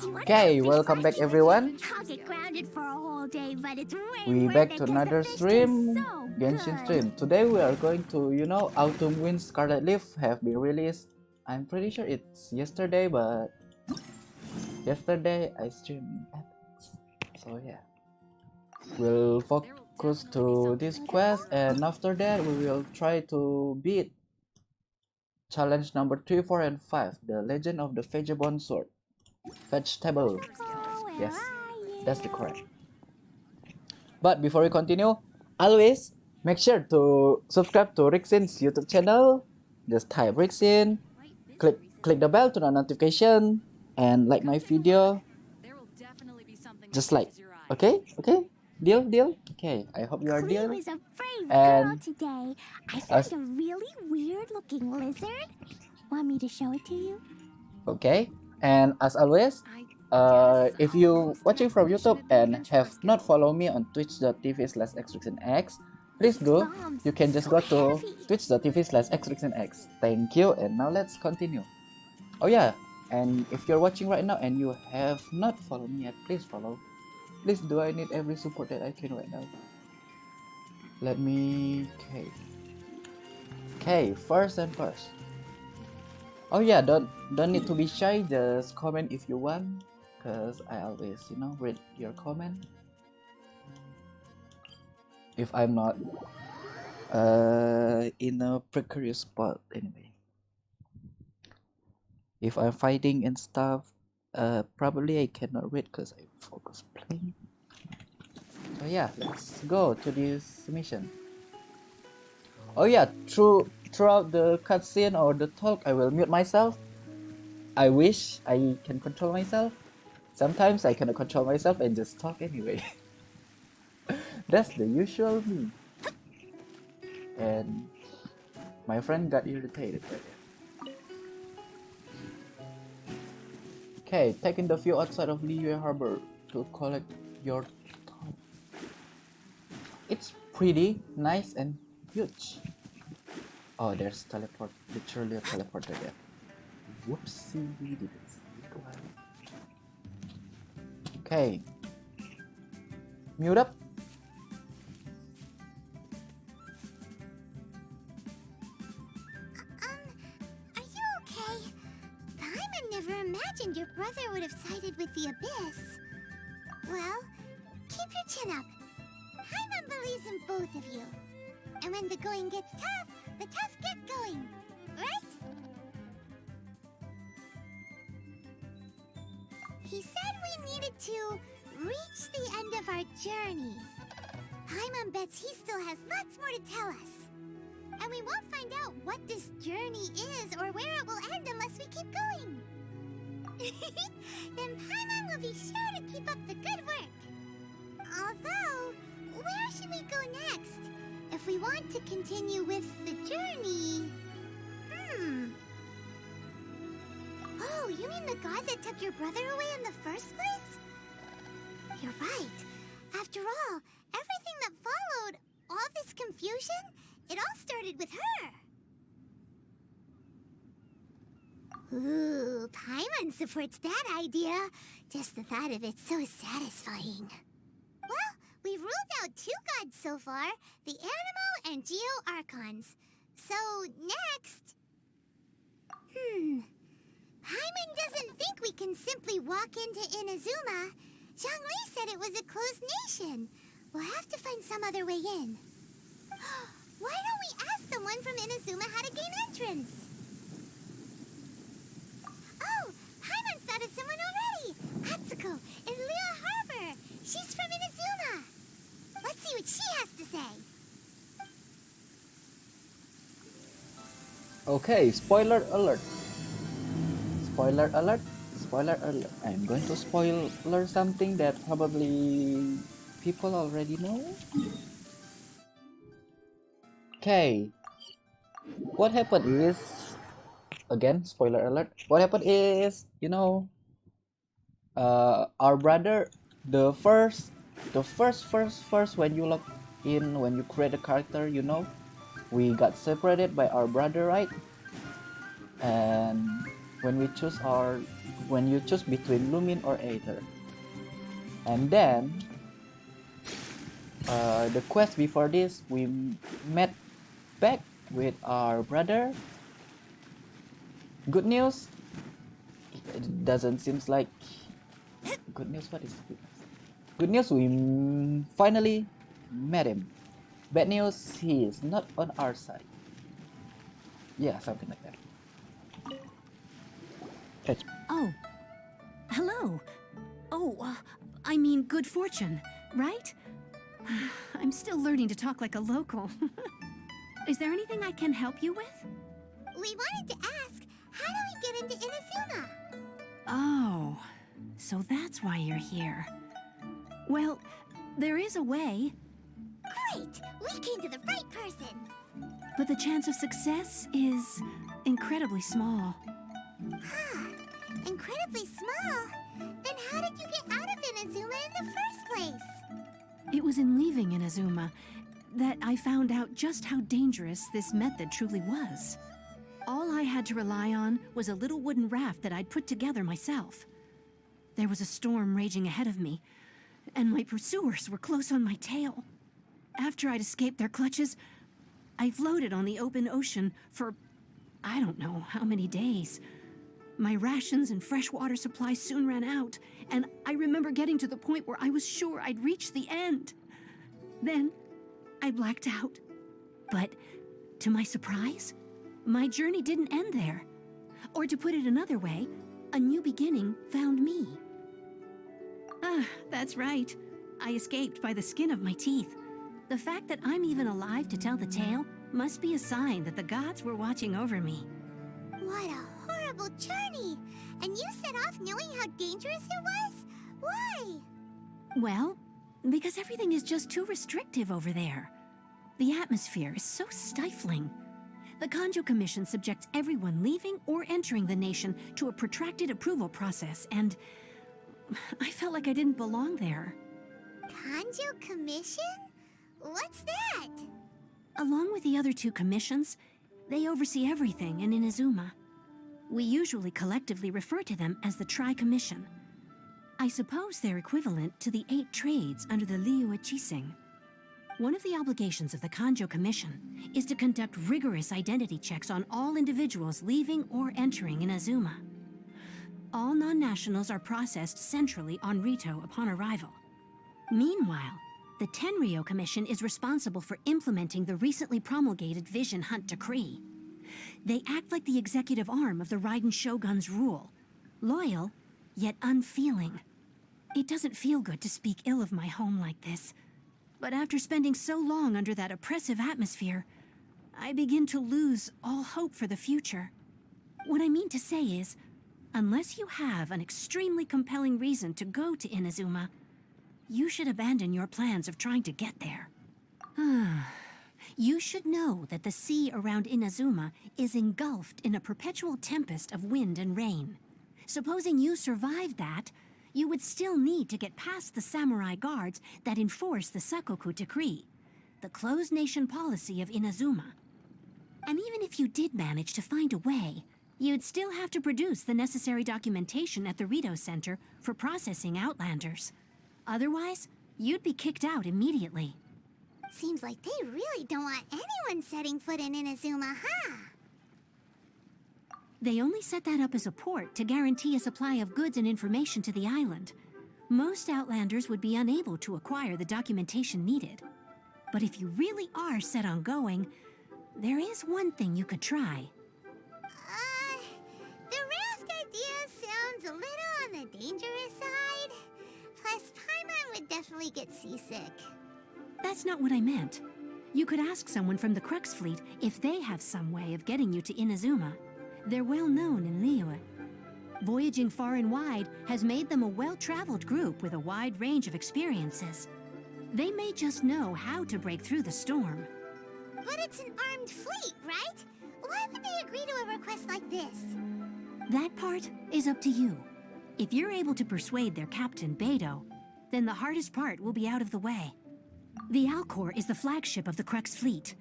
Okay, welcome back everyone. We back to another stream, Genshin stream. Today we are going to, Autumn Wind Scarlet Leaf have been released. I'm pretty sure it's yesterday, but yesterday I streamed Ethics. So yeah, we'll focus to this quest, and after that we will try to beat challenge number 3, 4, and 5, the Legend of the Vagabond Sword. Vegetable. Yes, that's the correct. But before we continue, always make sure to subscribe to Richzyn's YouTube channel. Just type Richzyn, click the bell to the notification, and like my video. Just like, okay? Deal? Okay, I hope you are deal. And today, I found a really weird-looking lizard. Want me to show it to you? Okay, and as always, if you watching from YouTube and have not followed me on twitch.tv/xrixnx, please do. You can just go to twitch.tv/xrixnx. Thank you, and now let's continue. Oh yeah, and if you're watching right now and you have not followed me yet, please follow. Please do, I need every support that I can right now. Let me... Okay, first. Oh yeah, don't need to be shy, just comment if you want, cause I always, read your comment. If I'm not in a precarious spot anyway. If I'm fighting and stuff, probably I cannot read cause I focus playing. So yeah, let's go to this mission. Oh yeah, throughout the cutscene or the talk, I will mute myself. I wish I can control myself. Sometimes I cannot control myself and just talk anyway. That's the usual me. And my friend got irritated by it. Okay, taking the view outside of Liyue Harbor to collect your thought. It's pretty nice and huge. Oh, there's literally a teleporter there. Whoopsie, we did it. Okay. Mute up. Are you okay? Paimon never imagined your brother would have sided with the Abyss. Well, keep your chin up. Paimon believes in both of you. And when the going gets tough, the tough get going, right? He said we needed to reach the end of our journey. Paimon bets he still has lots more to tell us. And we won't find out what this journey is or where it will end unless we keep going. Then Paimon will be sure to keep up the good work. Although, where should we go next? If we want to continue with the journey... Oh, you mean the god that took your brother away in the first place? You're right. After all, everything that followed, all this confusion, it all started with her. Ooh, Paimon supports that idea. Just the thought of it's so satisfying. Well, we've ruled out 2 gods so far, the Animo and Geo Archons. So, next... Paimon doesn't think we can simply walk into Inazuma. Zhongli said it was a closed nation. We'll have to find some other way in. Why don't we ask someone from Inazuma how to gain entrance? Oh, Paimon's thought of someone already! Atsuko, in Liyue Harbor! She's from Inazuma! Let's see what she has to say! Okay, spoiler alert. Spoiler alert. I'm going to spoiler something that probably people already know. Okay. What happened is, again, spoiler alert. What happened is, our brother, the first when you log in, when you create a character, we got separated by our brother, right? And when we choose our when you choose between Lumin or Aether. And then the quest before this, we met back with our brother. Good news, it doesn't seem like good news. What is good news? Good news, we finally met him. Bad news, he is not on our side. Yeah, something like that. Catch. Oh, hello. Oh, I mean good fortune, right? I'm still learning to talk like a local. Is there anything I can help you with? We wanted to ask, how do we get into Inazuma? Oh, so that's why you're here. Well, there is a way, Great! We came to the right person! but the chance of success is incredibly small. Huh. Incredibly small? Then how did you get out of Inazuma in the first place? It was in leaving Inazuma that I found out just how dangerous this method truly was. All I had to rely on was a little wooden raft that I'd put together myself. There was a storm raging ahead of me, and my pursuers were close on my tail. After I'd escaped their clutches, I floated on the open ocean for I don't know how many days. My rations and fresh water supply soon ran out, and I remember getting to the point where I was sure I'd reached the end. Then, I blacked out. But, to my surprise, my journey didn't end there. Or to put it another way, a new beginning found me. Ah, that's right. I escaped by the skin of my teeth. The fact that I'm even alive to tell the tale must be a sign that the gods were watching over me. What a horrible journey! And you set off knowing how dangerous it was? Why? Well, because everything is just too restrictive over there. The atmosphere is so stifling. The Kanjo Commission subjects everyone leaving or entering the nation to a protracted approval process, and I felt like I didn't belong there. Kanjo Commission? What's that? Along with the other two commissions, they oversee everything in Inazuma. We usually collectively refer to them as the Tri-Commission. I suppose they're equivalent to the 8 trades under the Liyue Chising. One of the obligations of the Kanjo Commission is to conduct rigorous identity checks on all individuals leaving or entering Inazuma. All non-nationals are processed centrally on Rito upon arrival. Meanwhile, the Tenryo Commission is responsible for implementing the recently promulgated Vision Hunt Decree. They act like the executive arm of the Raiden Shogun's rule, loyal, yet unfeeling. It doesn't feel good to speak ill of my home like this, but after spending so long under that oppressive atmosphere, I begin to lose all hope for the future. What I mean to say is, unless you have an extremely compelling reason to go to Inazuma, you should abandon your plans of trying to get there. You should know that the sea around Inazuma is engulfed in a perpetual tempest of wind and rain. Supposing you survived that, you would still need to get past the samurai guards that enforce the Sakoku Decree, the closed nation policy of Inazuma. And even if you did manage to find a way, you'd still have to produce the necessary documentation at the Rito Center for processing Outlanders. Otherwise, you'd be kicked out immediately. Seems like they really don't want anyone setting foot in Inazuma, huh? They only set that up as a port to guarantee a supply of goods and information to the island. Most Outlanders would be unable to acquire the documentation needed. But if you really are set on going, there is one thing you could try. The raft idea sounds a little on the dangerous side. Plus, Paimon would definitely get seasick. That's not what I meant. You could ask someone from the Crux Fleet if they have some way of getting you to Inazuma. They're well known in Liyue. Voyaging far and wide has made them a well-traveled group with a wide range of experiences. They may just know how to break through the storm. But it's an armed fleet, right? Why would they agree to a request like this? That part is up to you. If you're able to persuade their captain, Beidou, then the hardest part will be out of the way. The Alcor is the flagship of the Crux Fleet.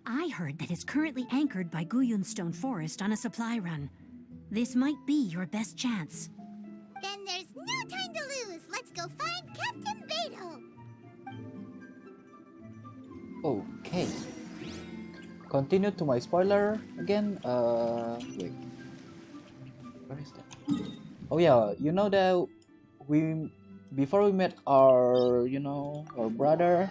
I heard that it's currently anchored by Guyunstone Forest on a supply run. This might be your best chance. Then there's no time to lose. Let's go find Captain Beto. Okay. Continue to my spoiler again. Wait. Where is that? Oh yeah, you know that before we met our our brother,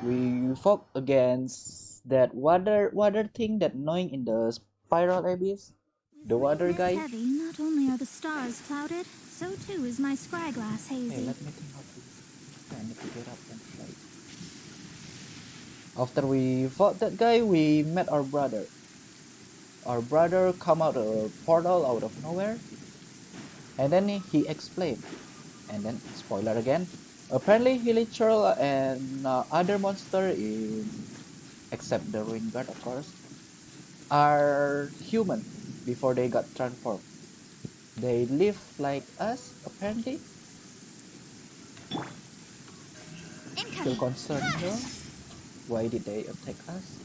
we fought against that water thing that annoying in the spiral abyss. The water guy. Heavy, not only are the stars clouded, so too is my scryglass hazy. Hey, let me think how to. I need to get up and try. After we fought that guy, we met our brother. Our brother come out a portal out of nowhere, and then he explained. And then spoiler again. Apparently, Hilichurl and other monster except the Ruin Guard, of course, are human before they got transformed. They live like us, apparently. Still concerned here. Why did they attack us?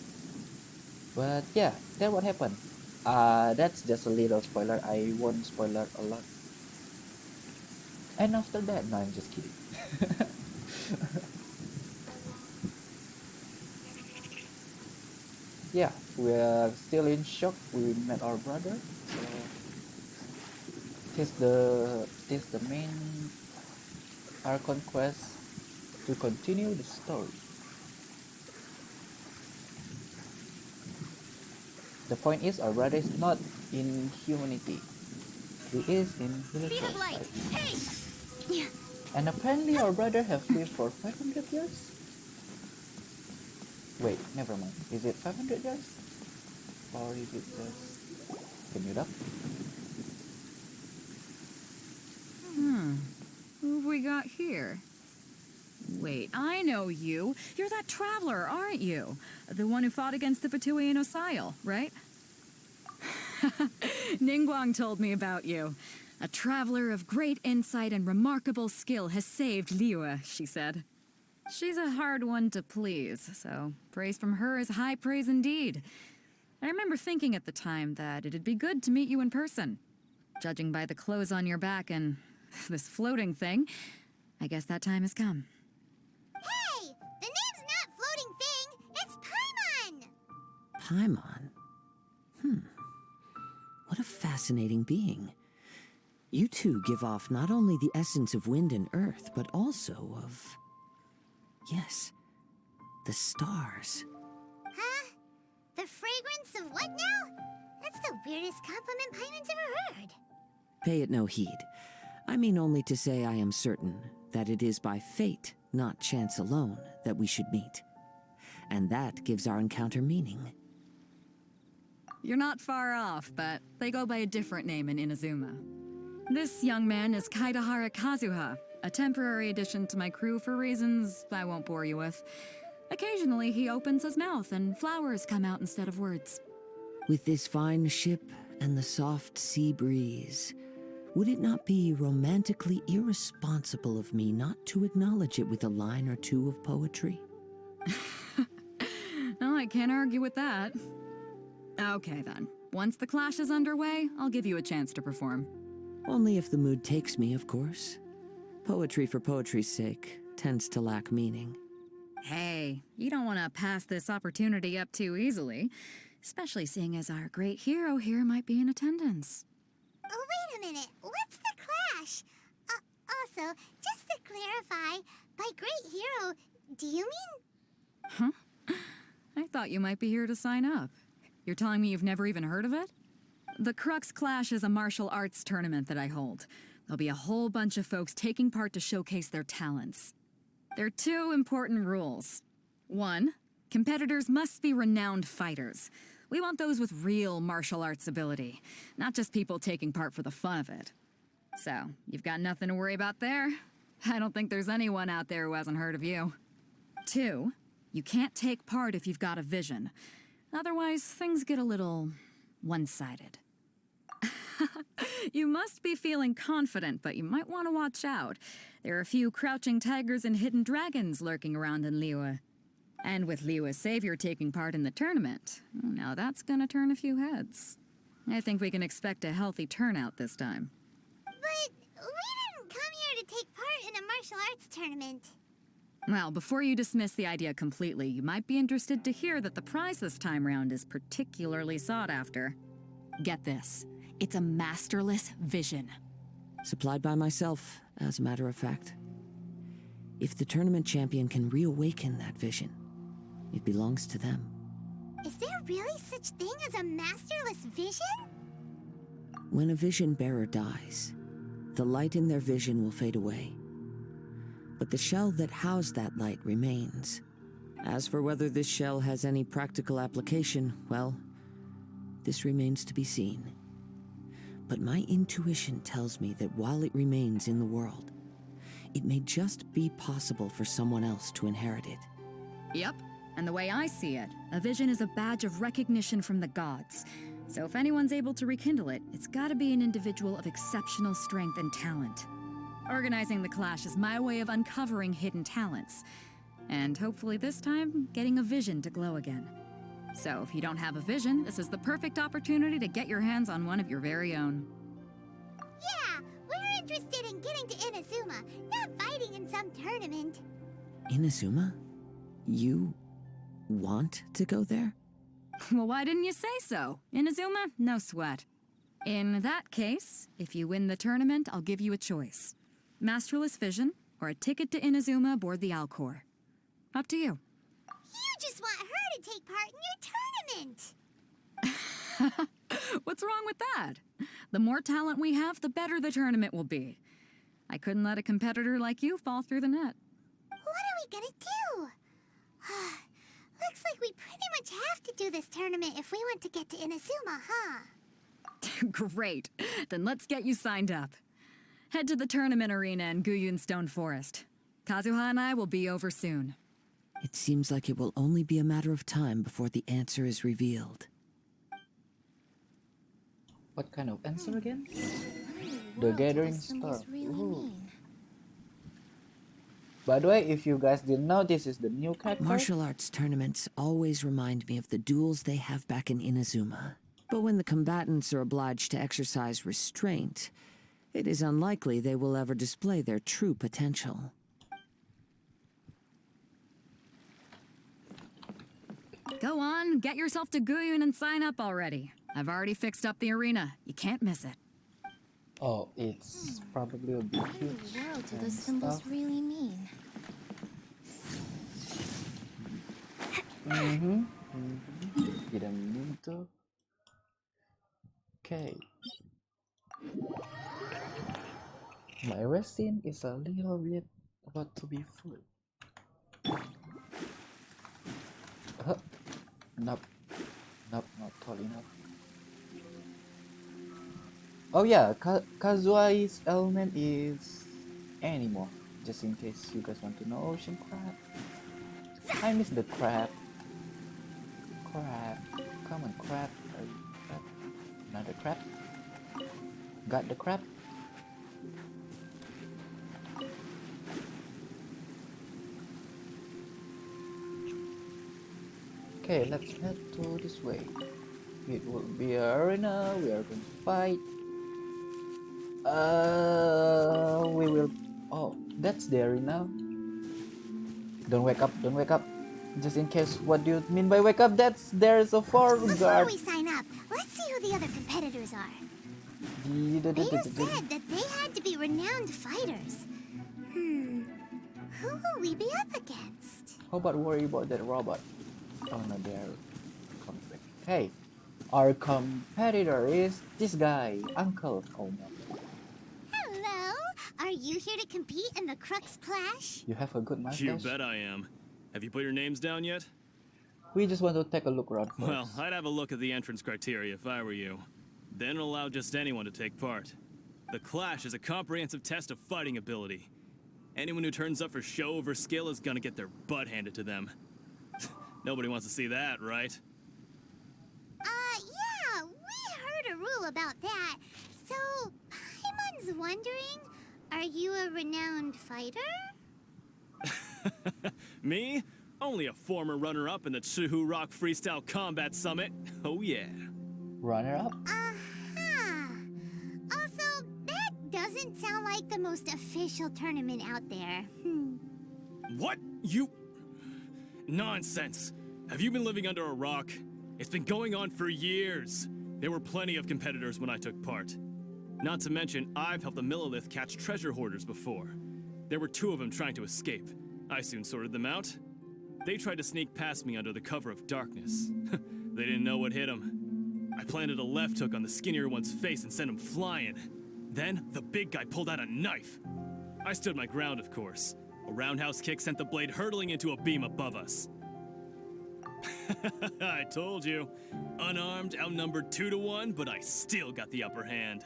But yeah, that's what happened. That's just a little spoiler. I won't spoiler a lot. And after that, no, I'm just kidding. Yeah, we're still in shock. We met our brother. So this the main Archon quest to continue the story. The point is, our brother is not in humanity. He is in village side. Hey! And apparently our brother have lived for 500 years? Wait, never mind. Is it 500 years? Or is it just... Can you up? Who have we got here? Wait, I know you. You're that traveler, aren't you? The one who fought against the Patuian Osile, right? Ningguang told me about you. A traveler of great insight and remarkable skill has saved Liyue, she said. She's a hard one to please, so praise from her is high praise indeed. I remember thinking at the time that it'd be good to meet you in person. Judging by the clothes on your back and this floating thing, I guess that time has come. Hey! The name's not Floating Thing, it's Paimon! Paimon? What a fascinating being. You two give off not only the essence of wind and earth, but also of... Yes, the stars. Huh? The fragrance of what now? That's the weirdest compliment Paimon's ever heard. Pay it no heed. I mean only to say I am certain that it is by fate, not chance alone, that we should meet. And that gives our encounter meaning. You're not far off, but they go by a different name in Inazuma. This young man is Kaidahara Kazuha, a temporary addition to my crew for reasons I won't bore you with. Occasionally, he opens his mouth and flowers come out instead of words. With this fine ship and the soft sea breeze, would it not be romantically irresponsible of me not to acknowledge it with a line or two of poetry? Oh, I can't argue with that. Okay then. Once the clash is underway, I'll give you a chance to perform. Only if the mood takes me, of course. Poetry for poetry's sake tends to lack meaning. Hey, you don't want to pass this opportunity up too easily, especially seeing as our great hero here might be in attendance. Oh, wait a minute. What's the clash? Also, just to clarify, by great hero, do you mean... Huh? I thought you might be here to sign up. You're telling me you've never even heard of it? The Crux Clash is a martial arts tournament that I hold. There'll be a whole bunch of folks taking part to showcase their talents. There are two important rules. One, competitors must be renowned fighters. We want those with real martial arts ability, not just people taking part for the fun of it. So, you've got nothing to worry about there. I don't think there's anyone out there who hasn't heard of you. Two, you can't take part if you've got a vision. Otherwise, things get a little one-sided. You must be feeling confident, but you might want to watch out. There are a few crouching tigers and hidden dragons lurking around in Liyue. And with Liyue's savior taking part in the tournament, now that's gonna turn a few heads. I think we can expect a healthy turnout this time. But, wait martial arts tournament. Well, before you dismiss the idea completely, you might be interested to hear that the prize this time round is particularly sought after. Get this. It's a masterless vision. Supplied by myself, as a matter of fact. If the tournament champion can reawaken that vision, it belongs to them. Is there really such thing as a masterless vision? When a vision bearer dies, the light in their vision will fade away. But the shell that housed that light remains. As for whether this shell has any practical application, well, this remains to be seen. But my intuition tells me that while it remains in the world, it may just be possible for someone else to inherit it. Yep, and the way I see it, a vision is a badge of recognition from the gods. So if anyone's able to rekindle it, it's gotta be an individual of exceptional strength and talent. Organizing the clash is my way of uncovering hidden talents. And hopefully this time, getting a vision to glow again. So if you don't have a vision, this is the perfect opportunity to get your hands on one of your very own. Yeah, we're interested in getting to Inazuma, not fighting in some tournament. Inazuma? You want to go there? Well, why didn't you say so? Inazuma, no sweat. In that case, if you win the tournament, I'll give you a choice. Masterless Vision, or a ticket to Inazuma aboard the Alcor. Up to you. You just want her to take part in your tournament. What's wrong with that? The more talent we have, the better the tournament will be. I couldn't let a competitor like you fall through the net. What are we gonna do? Looks like we pretty much have to do this tournament if we want to get to Inazuma, huh? Great. Then let's get you signed up. Head to the tournament arena in Guyun Stone Forest. Kazuha and I will be over soon. It seems like it will only be a matter of time before the answer is revealed. What kind of answer again? The Gathering Star. Ooh. By the way, if you guys didn't know, this is the new character. Martial arts tournaments always remind me of the duels they have back in Inazuma. But when the combatants are obliged to exercise restraint, it is unlikely they will ever display their true potential. Go on, get yourself to Guyun and sign up already. I've already fixed up the arena. You can't miss it. Oh, it's probably a bit What in huge the world do and those symbols stuff. really mean? Didn't mean to. Okay. My resin is a little bit about to be full. Nope. Nope, not tall enough. Oh yeah, Kazuai's element is animal. Just in case you guys want to know, ocean crab. I miss the crab. Crab. Come on, crab. Crab. Another crab. Got the crab. Okay, let's head to this way. It will be an arena. We are going to fight. We will. Oh, that's the arena. Don't wake up. Don't wake up. Just in case, what do you mean by wake up? There's a far Before guard. we sign up, let's see who the other competitors are. Beta said that they had to be renowned fighters. Who will we be up against? How about worry about that robot? Oh no, they're coming back. Hey, our competitor is this guy, Uncle. Oh no. Hello! Are you here to compete in the Crux Clash? You have a good mustache. You bet I am. Have you put your names down yet? We just want to take a look around first. Well, I'd have a look at the entrance criteria if I were you. Then allow just anyone to take part. The Clash is a comprehensive test of fighting ability. Anyone who turns up for show over skill is gonna get their butt handed to them. Nobody wants to see that, right? Yeah, we heard a rule about that. So, Paimon's wondering, are you a renowned fighter? Me? Only a former runner-up in the Tsuhu Rock Freestyle Combat Summit. Oh yeah. Runner up? Uh-huh. Also, that doesn't doesn't sound like the most official tournament out there. What? You... Nonsense. Have you been living under a rock? It's been going on for years. There were plenty of competitors when I took part. Not to mention, I've helped the Millilith catch treasure hoarders before. There were 2 of them trying to escape. I soon sorted them out. They tried to sneak past me under the cover of darkness. They didn't know what hit them. I planted a left hook on the skinnier one's face and sent him flying. Then, the big guy pulled out a knife. I stood my ground, of course. A roundhouse kick sent the blade hurtling into a beam above us. I told you. Unarmed, outnumbered 2 to 1, but I still got the upper hand.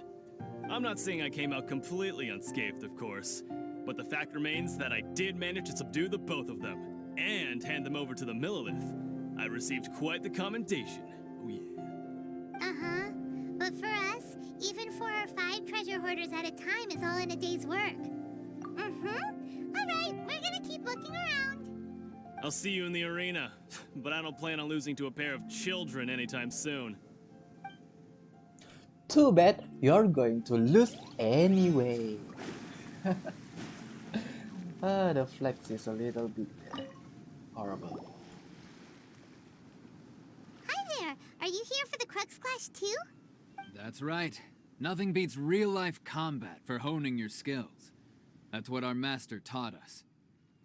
I'm not saying I came out completely unscathed, of course, but the fact remains that I did manage to subdue the both of them, and hand them over to the Millilith. I received quite the commendation. Oh yeah. Uh-huh. But for us, even 4 or 5 treasure hoarders at a time is all in a day's work. Alright, we're gonna keep looking around. I'll see you in the arena, but I don't plan on losing to a pair of children anytime soon. Too bad you're going to lose anyway. The flex is a little bit horrible. Hi there. Are you here for the Crux Clash too? That's right. Nothing beats real-life combat for honing your skills. That's what our master taught us.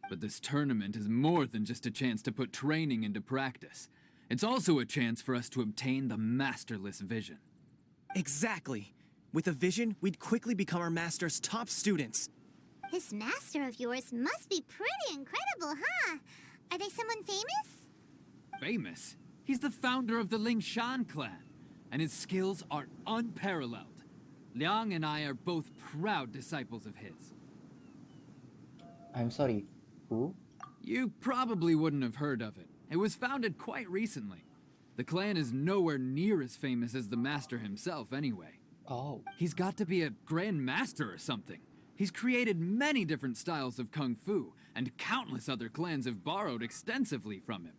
But this tournament is more than just a chance to put training into practice. It's also a chance for us to obtain the masterless vision. Exactly. With a vision, we'd quickly become our master's top students. This master of yours must be pretty incredible, huh? Are they someone famous? Famous? He's the founder of the Lingshan clan, and his skills are unparalleled. Liang and I are both proud disciples of his. I'm sorry, who? You probably wouldn't have heard of it. It was founded quite recently. The clan is nowhere near as famous as the master himself anyway. Oh. He's got to be a grand master or something. He's created many different styles of kung fu, and countless other clans have borrowed extensively from him.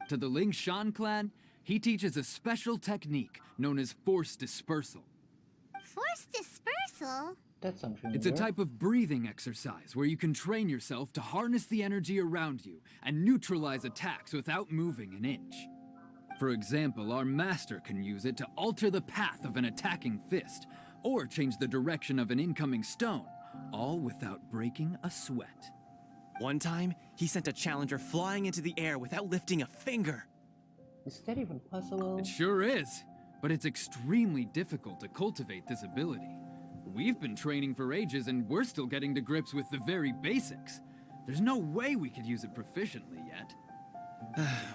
To the Lingshan clan, he teaches a special technique known as force dispersal. Force dispersal? That's something. It's a type of breathing exercise where you can train yourself to harness the energy around you and neutralize attacks without moving an inch. For example, our master can use it to alter the path of an attacking fist, or change the direction of an incoming stone, all without breaking a sweat. One time, he sent a challenger flying into the air without lifting a finger. Is that even possible? It sure is, but it's extremely difficult to cultivate this ability. We've been training for ages and we're still getting to grips with the very basics. There's no way we could use it proficiently yet.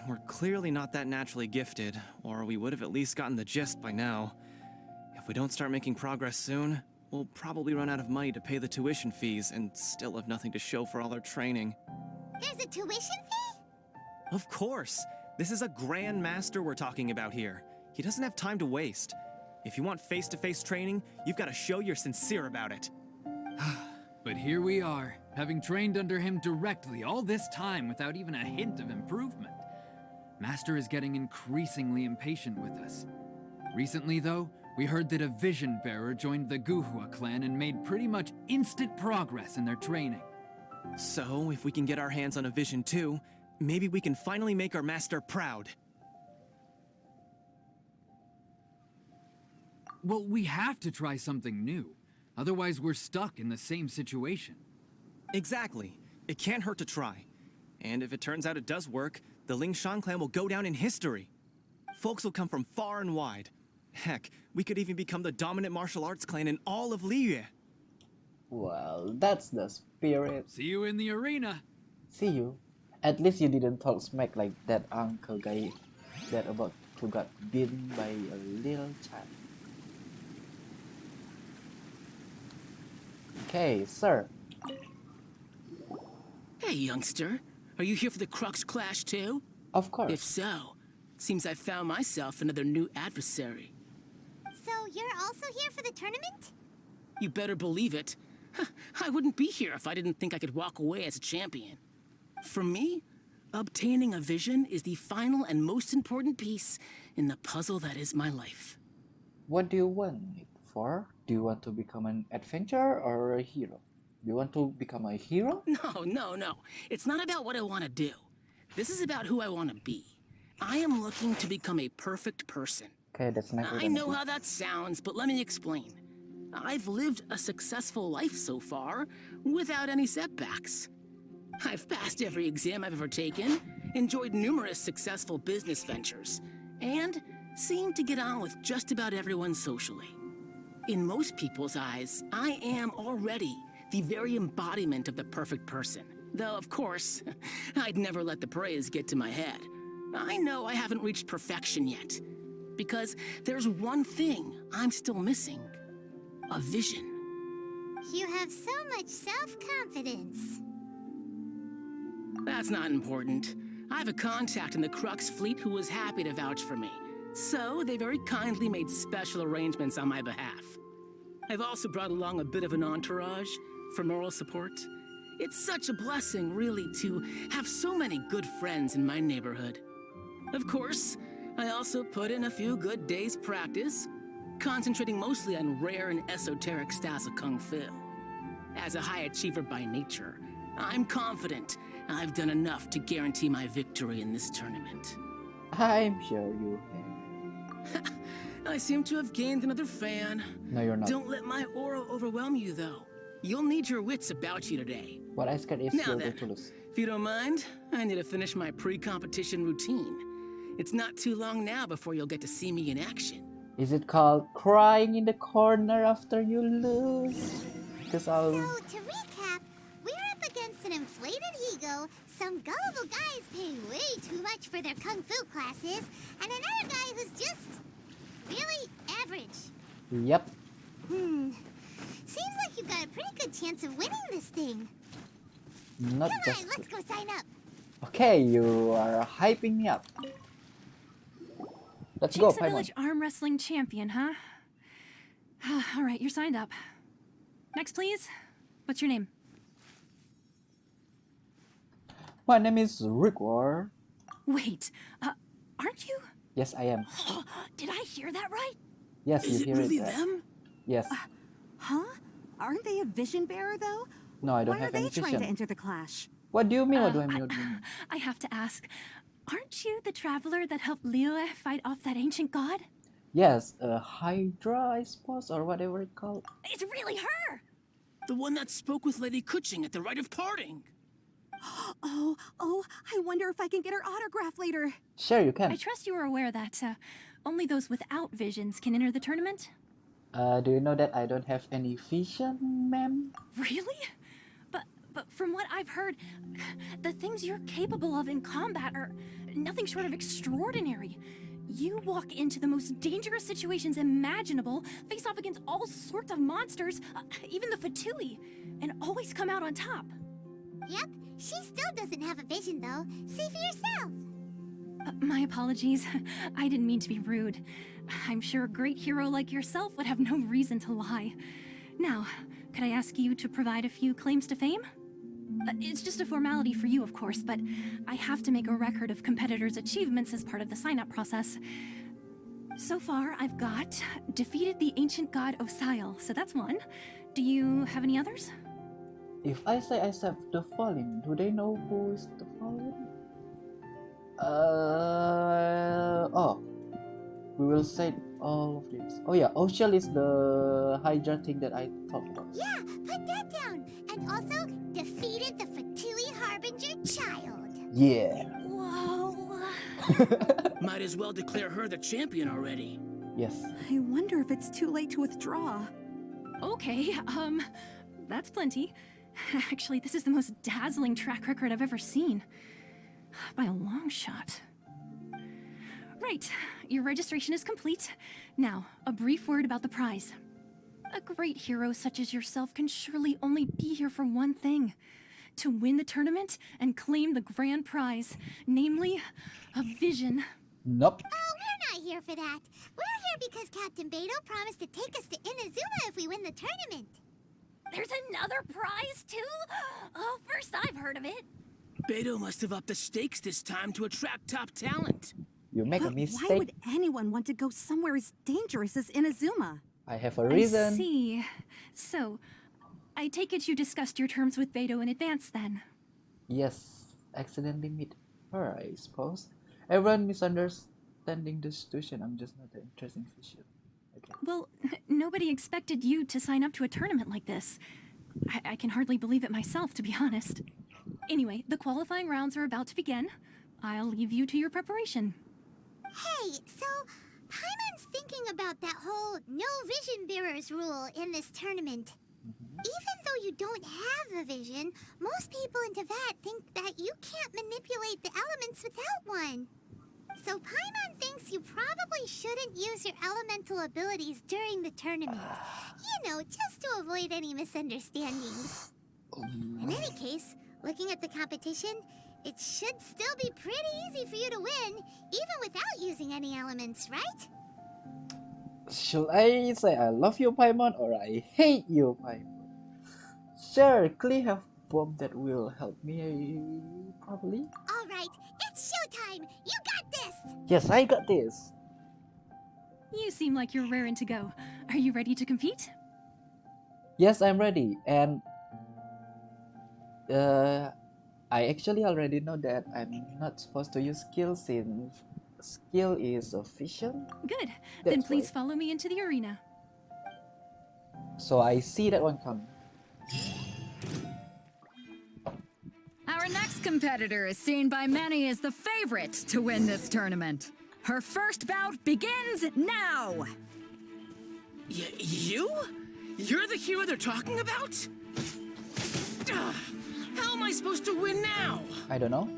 We're clearly not that naturally gifted, or we would have at least gotten the gist by now. If we don't start making progress soon, we'll probably run out of money to pay the tuition fees and still have nothing to show for all our training. There's a tuition fee? Of course! This is a Grand Master we're talking about here. He doesn't have time to waste. If you want face-to-face training, you've got to show you're sincere about it. But here we are, having trained under him directly all this time without even a hint of improvement. Master is getting increasingly impatient with us. Recently, though, we heard that a vision bearer joined the Guhua clan and made pretty much instant progress in their training. So, if we can get our hands on a vision too, maybe we can finally make our master proud. Well, we have to try something new. Otherwise, we're stuck in the same situation. Exactly. It can't hurt to try. And if it turns out it does work, the Lingshan clan will go down in history. Folks will come from far and wide. Heck, we could even become the dominant martial arts clan in all of Liyue. Well, that's the spirit. See you in the arena. See you. At least you didn't talk smack like that uncle guy that about to got beaten by a little child. Okay, sir. Hey, youngster. Are you here for the Crux Clash too? Of course. If so, seems I found myself another new adversary. So you're also here for the tournament? You better believe it. I wouldn't be here if I didn't think I could walk away as a champion. For me, obtaining a vision is the final and most important piece in the puzzle that is my life. What do you want it for? Do you want to become an adventurer or a hero? Do you want to become a hero? No. It's not about what I want to do. This is about who I want to be. I am looking to become a perfect person. Okay, that's never I gonna know be. how that sounds, but let me explain. I've lived a successful life so far without any setbacks. I've passed every exam I've ever taken, enjoyed numerous successful business ventures, and seemed to get on with just about everyone socially. In most people's eyes, I am already the very embodiment of the perfect person. Though, of course, I'd never let the praise get to my head. I know I haven't reached perfection yet, because there's one thing I'm still missing. A vision. You have so much self-confidence. That's not important. I have a contact in the Crux fleet who was happy to vouch for me. So they very kindly made special arrangements on my behalf. I've also brought along a bit of an entourage for moral support. It's such a blessing, really, to have so many good friends in my neighborhood. Of course, I also put in a few good days' practice, concentrating mostly on rare and esoteric styles of Kung Fu. As a high achiever by nature, I'm confident I've done enough to guarantee my victory in this tournament. I'm sure you can. I seem to have gained another fan. No, you're not. Don't let my aura overwhelm you, though. You'll need your wits about you today. What I scared is Now you're then, going to lose. if you don't mind, I need to finish my pre-competition routine. It's not too long now before you'll get to see me in action. Is it called crying in the corner after you lose? Because I'll... So, to recap, we're up against an inflated ego, some gullible guys paying way too much for their kung fu classes, and another guy who's just really average. Yep. Seems like you've got a pretty good chance of winning this thing. Not Come just... on, let's go sign up. Okay, you are hyping me up. Let's go, Jake's a Paimon. village arm wrestling champion, huh? All right, you're signed up. Next, please. What's your name? My name is Rigor. Wait, aren't you? Yes, I am. Did I hear that right? Yes, Is you it hear really it right. them? Yes. Huh? Aren't they a vision bearer, though? No, I don't Why are have they any trying to vision. enter the clash? What do you mean? What do I mean? What do you mean? I have to ask, aren't you the traveler that helped Liyue fight off that ancient god? Yes, Hydra, I suppose, or whatever it's called. It's really her! The one that spoke with Lady Kuching at the rite of parting. Oh, I wonder if I can get her autograph later. Sure, you I can. trust you are aware that only those without visions can enter the tournament? Do you know that I don't have any vision, ma'am? Really? But from what I've heard, the things you're capable of in combat are nothing short of extraordinary. You walk into the most dangerous situations imaginable, face off against all sorts of monsters, even the Fatui, and always come out on top. Yep, she still doesn't have a vision, though. See for yourself. My apologies. I didn't mean to be rude. I'm sure a great hero like yourself would have no reason to lie. Now, could I ask you to provide a few claims to fame? It's just a formality for you, of course, but I have to make a record of competitors' achievements as part of the sign-up process. So far, I've got defeated the ancient god Osial, so that's one. Do you have any others? If I say I saved the Fallen, do they know who is the Fallen? Oh. We will say all of this. Oh yeah, Osial is the Hydra thing that I talked about. Yeah, put that down. And also, defeated the Fatui Harbinger child. Yeah. Whoa. Might as well declare her the champion already. Yes. I wonder if it's too late to withdraw. Okay, that's plenty. Actually, this is the most dazzling track record I've ever seen. By a long shot. Right, your registration is complete. Now, a brief word about the prize. A great hero such as yourself can surely only be here for one thing. To win the tournament and claim the grand prize, namely, a vision. Nope. Oh, we're not here for that. We're here because Captain Beto promised to take us to Inazuma if we win the tournament. There's another prize, too? Oh, first I've heard of it. Beto must have upped the stakes this time to attract top talent. You make a But why mistake. would anyone want to go somewhere as dangerous as Inazuma? I have a I reason. see. So, I take it you discussed your terms with Beto in advance then? Yes, accidentally meet her, I suppose. Everyone misunderstanding the situation. I'm just not an interesting fisher. Okay. Well, nobody expected you to sign up to a tournament like this. I can hardly believe it myself, to be honest. Anyway, the qualifying rounds are about to begin. I'll leave you to your preparation. Hey, so Paimon's thinking about that whole no vision bearers rule in this tournament. Even though you don't have a vision, most people in Teyvat think that you can't manipulate the elements without one. So Paimon thinks you probably shouldn't use your elemental abilities during the tournament. You know, just to avoid any misunderstandings. In any case, looking at the competition, it should still be pretty easy for you to win, even without using any elements, right? Should I say I love you, Paimon, or I hate you, Paimon? Sure, Klee have bomb that will help me, probably. All right, it's showtime! You got this! Yes, I got this. You seem like you're raring to go. Are you ready to compete? Yes, I'm ready. And I actually already know that I'm not supposed to use skill since skill is official. Good. Then That's please why. follow me into the arena. So I see that one coming. Our next competitor is seen by many as the favorite to win this tournament. Her first bout begins now! You? You're the hero they're talking about? Ugh, how am I supposed to win now? I don't know.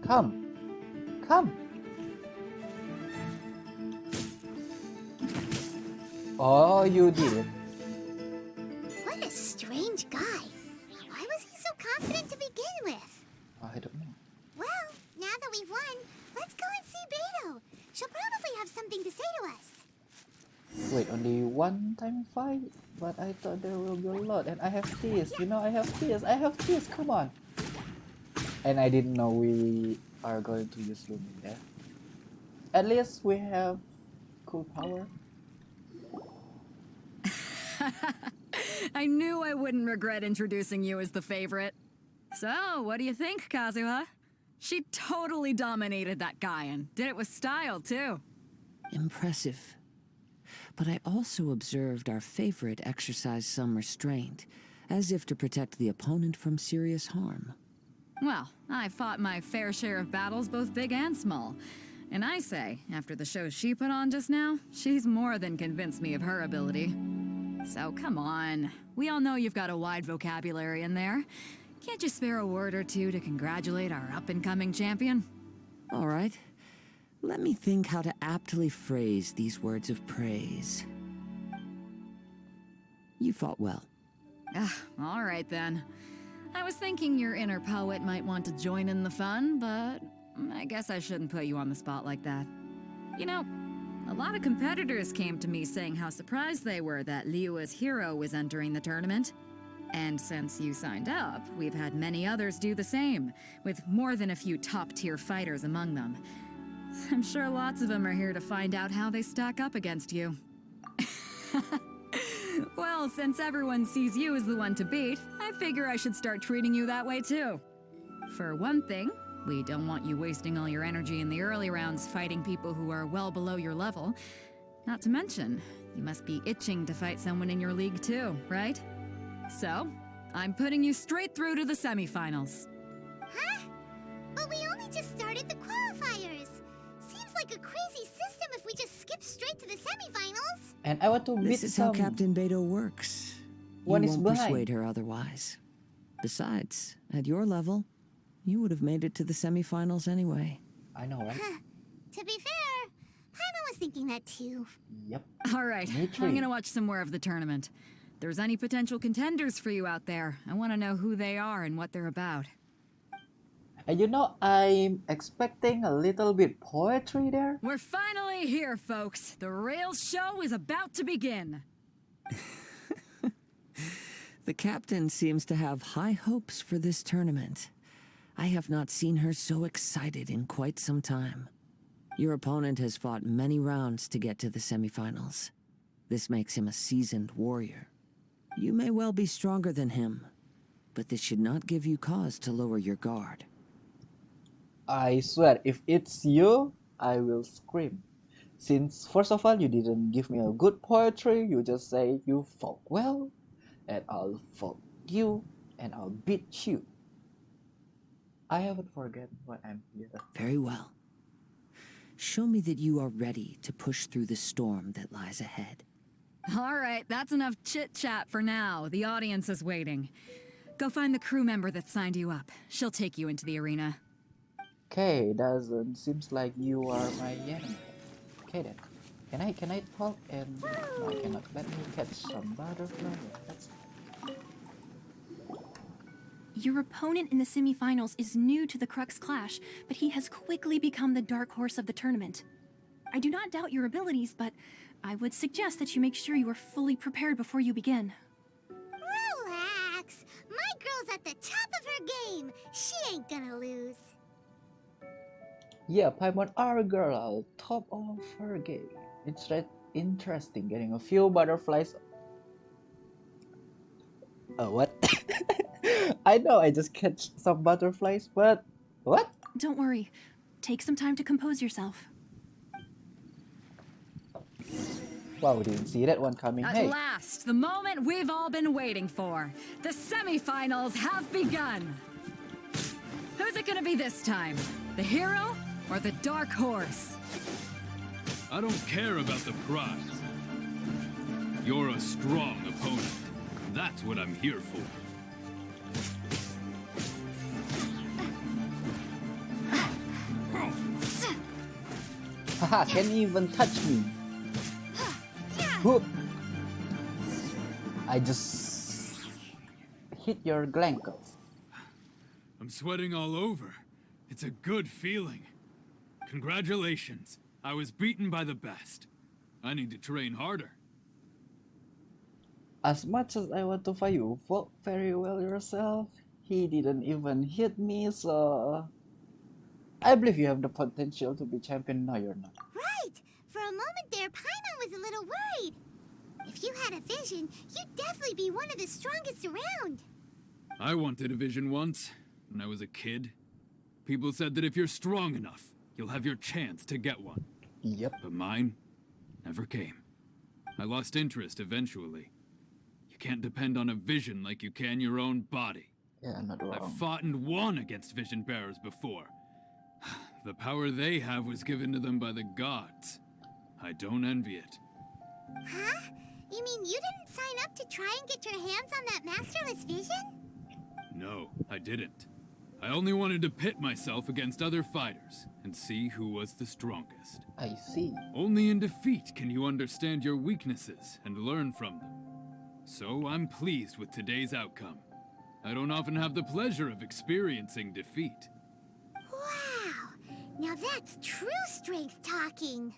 Come. Come. Oh, you did it. What a strange guy. Why was he so confident to begin with? I don't know. Well, now that we've won, let's go and see Beto. She'll probably have something to say to us. Wait, only one time fight? But I thought there will be a lot. And I have this. You know, I have this. I have this. Come on. And I didn't know we are going to use Lumi there. At least we have cool power. I knew I wouldn't regret introducing you as the favorite. So, what do you think, Kazuha? She totally dominated that guy and did it with style, too. Impressive. But I also observed our favorite exercise some restraint, as if to protect the opponent from serious harm. Well, I fought my fair share of battles, both big and small. And I say, after the show she put on just now, she's more than convinced me of her ability. So come on. We all know you've got a wide vocabulary in there. Can't you spare a word or two to congratulate our up-and-coming champion? All right. Let me think how to aptly phrase these words of praise. You fought well. All right then. I was thinking your inner poet might want to join in the fun, but I guess I shouldn't put you on the spot like that. You know, a lot of competitors came to me saying how surprised they were that Liyue's hero was entering the tournament. And since you signed up, we've had many others do the same, with more than a few top-tier fighters among them. I'm sure lots of them are here to find out how they stack up against you. Well, since everyone sees you as the one to beat, I figure I should start treating you that way too. For one thing, we don't want you wasting all your energy in the early rounds fighting people who are well below your level. Not to mention, you must be itching to fight someone in your league too, right? So, I'm putting you straight through to the semifinals. Huh? But we only just started the qualifiers. Seems like a crazy system if we just skip straight to the semifinals. And I want to beat This is how some. Captain Beto works. One You is won't behind. persuade her otherwise. Besides, at your level, you would have made it to the semifinals anyway. I know, right? To be fair, Paimon was thinking that too. Yep. All right, Me too. I'm gonna watch some more of the tournament. If there's any potential contenders for you out there, I want to know who they are and what they're about. And you know, I'm expecting a little bit poetry there. We're finally here, folks. The real show is about to begin. The captain seems to have high hopes for this tournament. I have not seen her so excited in quite some time. Your opponent has fought many rounds to get to the semifinals. This makes him a seasoned warrior. You may well be stronger than him, but this should not give you cause to lower your guard. I swear, if it's you, I will scream. Since, first of all, you didn't give me a good poetry, you just say you fought well, and I'll fight you, and I'll beat you. I haven't forgotten why I'm here. Very well. Show me that you are ready to push through the storm that lies ahead. All right, that's enough chit-chat for now. The audience is waiting. Go find the crew member that signed you up. She'll take you into the arena. Okay, doesn't seems like you are my enemy. Okay then. Can I talk and no, I cannot. Let me catch some butterfly. That's Your opponent in the semifinals is new to the Crux Clash, but he has quickly become the dark horse of the tournament. I do not doubt your abilities, but I would suggest that you make sure you are fully prepared before you begin. Relax. My girl's at the top of her game. She ain't gonna lose. yeah, Paimon our girl, top of her game. It's interesting getting a few butterflies. What? I know I just catch some butterflies, but what? Don't worry. Take some time to compose yourself. Wow, we didn't see that one coming. At Hey, last, the moment we've all been waiting for. The semifinals have begun. Who's it gonna be this time? The hero or the dark horse? I don't care about the prize. You're a strong opponent. That's what I'm here for. haha, can't even touch me. Whoop. I just hit your glankles. I'm sweating all over. It's a good feeling. Congratulations. I was beaten by the best. I need to train harder. As much as I want to fight you, fought very well yourself. He didn't even hit me, so I believe you have the potential to be champion. No, you're not. Right. For a moment there, Paimon was a little worried. If you had a vision, you'd definitely be one of the strongest around. I wanted a vision once, when I was a kid. People said that if you're strong enough, you'll have your chance to get one. Yep. But mine never came. I lost interest eventually. You can't depend on a vision like you can your own body. Yeah, I'm not I've wrong. fought and won against vision bearers before. The power they have was given to them by the gods. I don't envy it. Huh? You mean you didn't sign up to try and get your hands on that masterless vision? No, I didn't. I only wanted to pit myself against other fighters and see who was the strongest. I see. Only in defeat can you understand your weaknesses and learn from them. So I'm pleased with today's outcome. I don't often have the pleasure of experiencing defeat. Wow. Now that's true strength talking.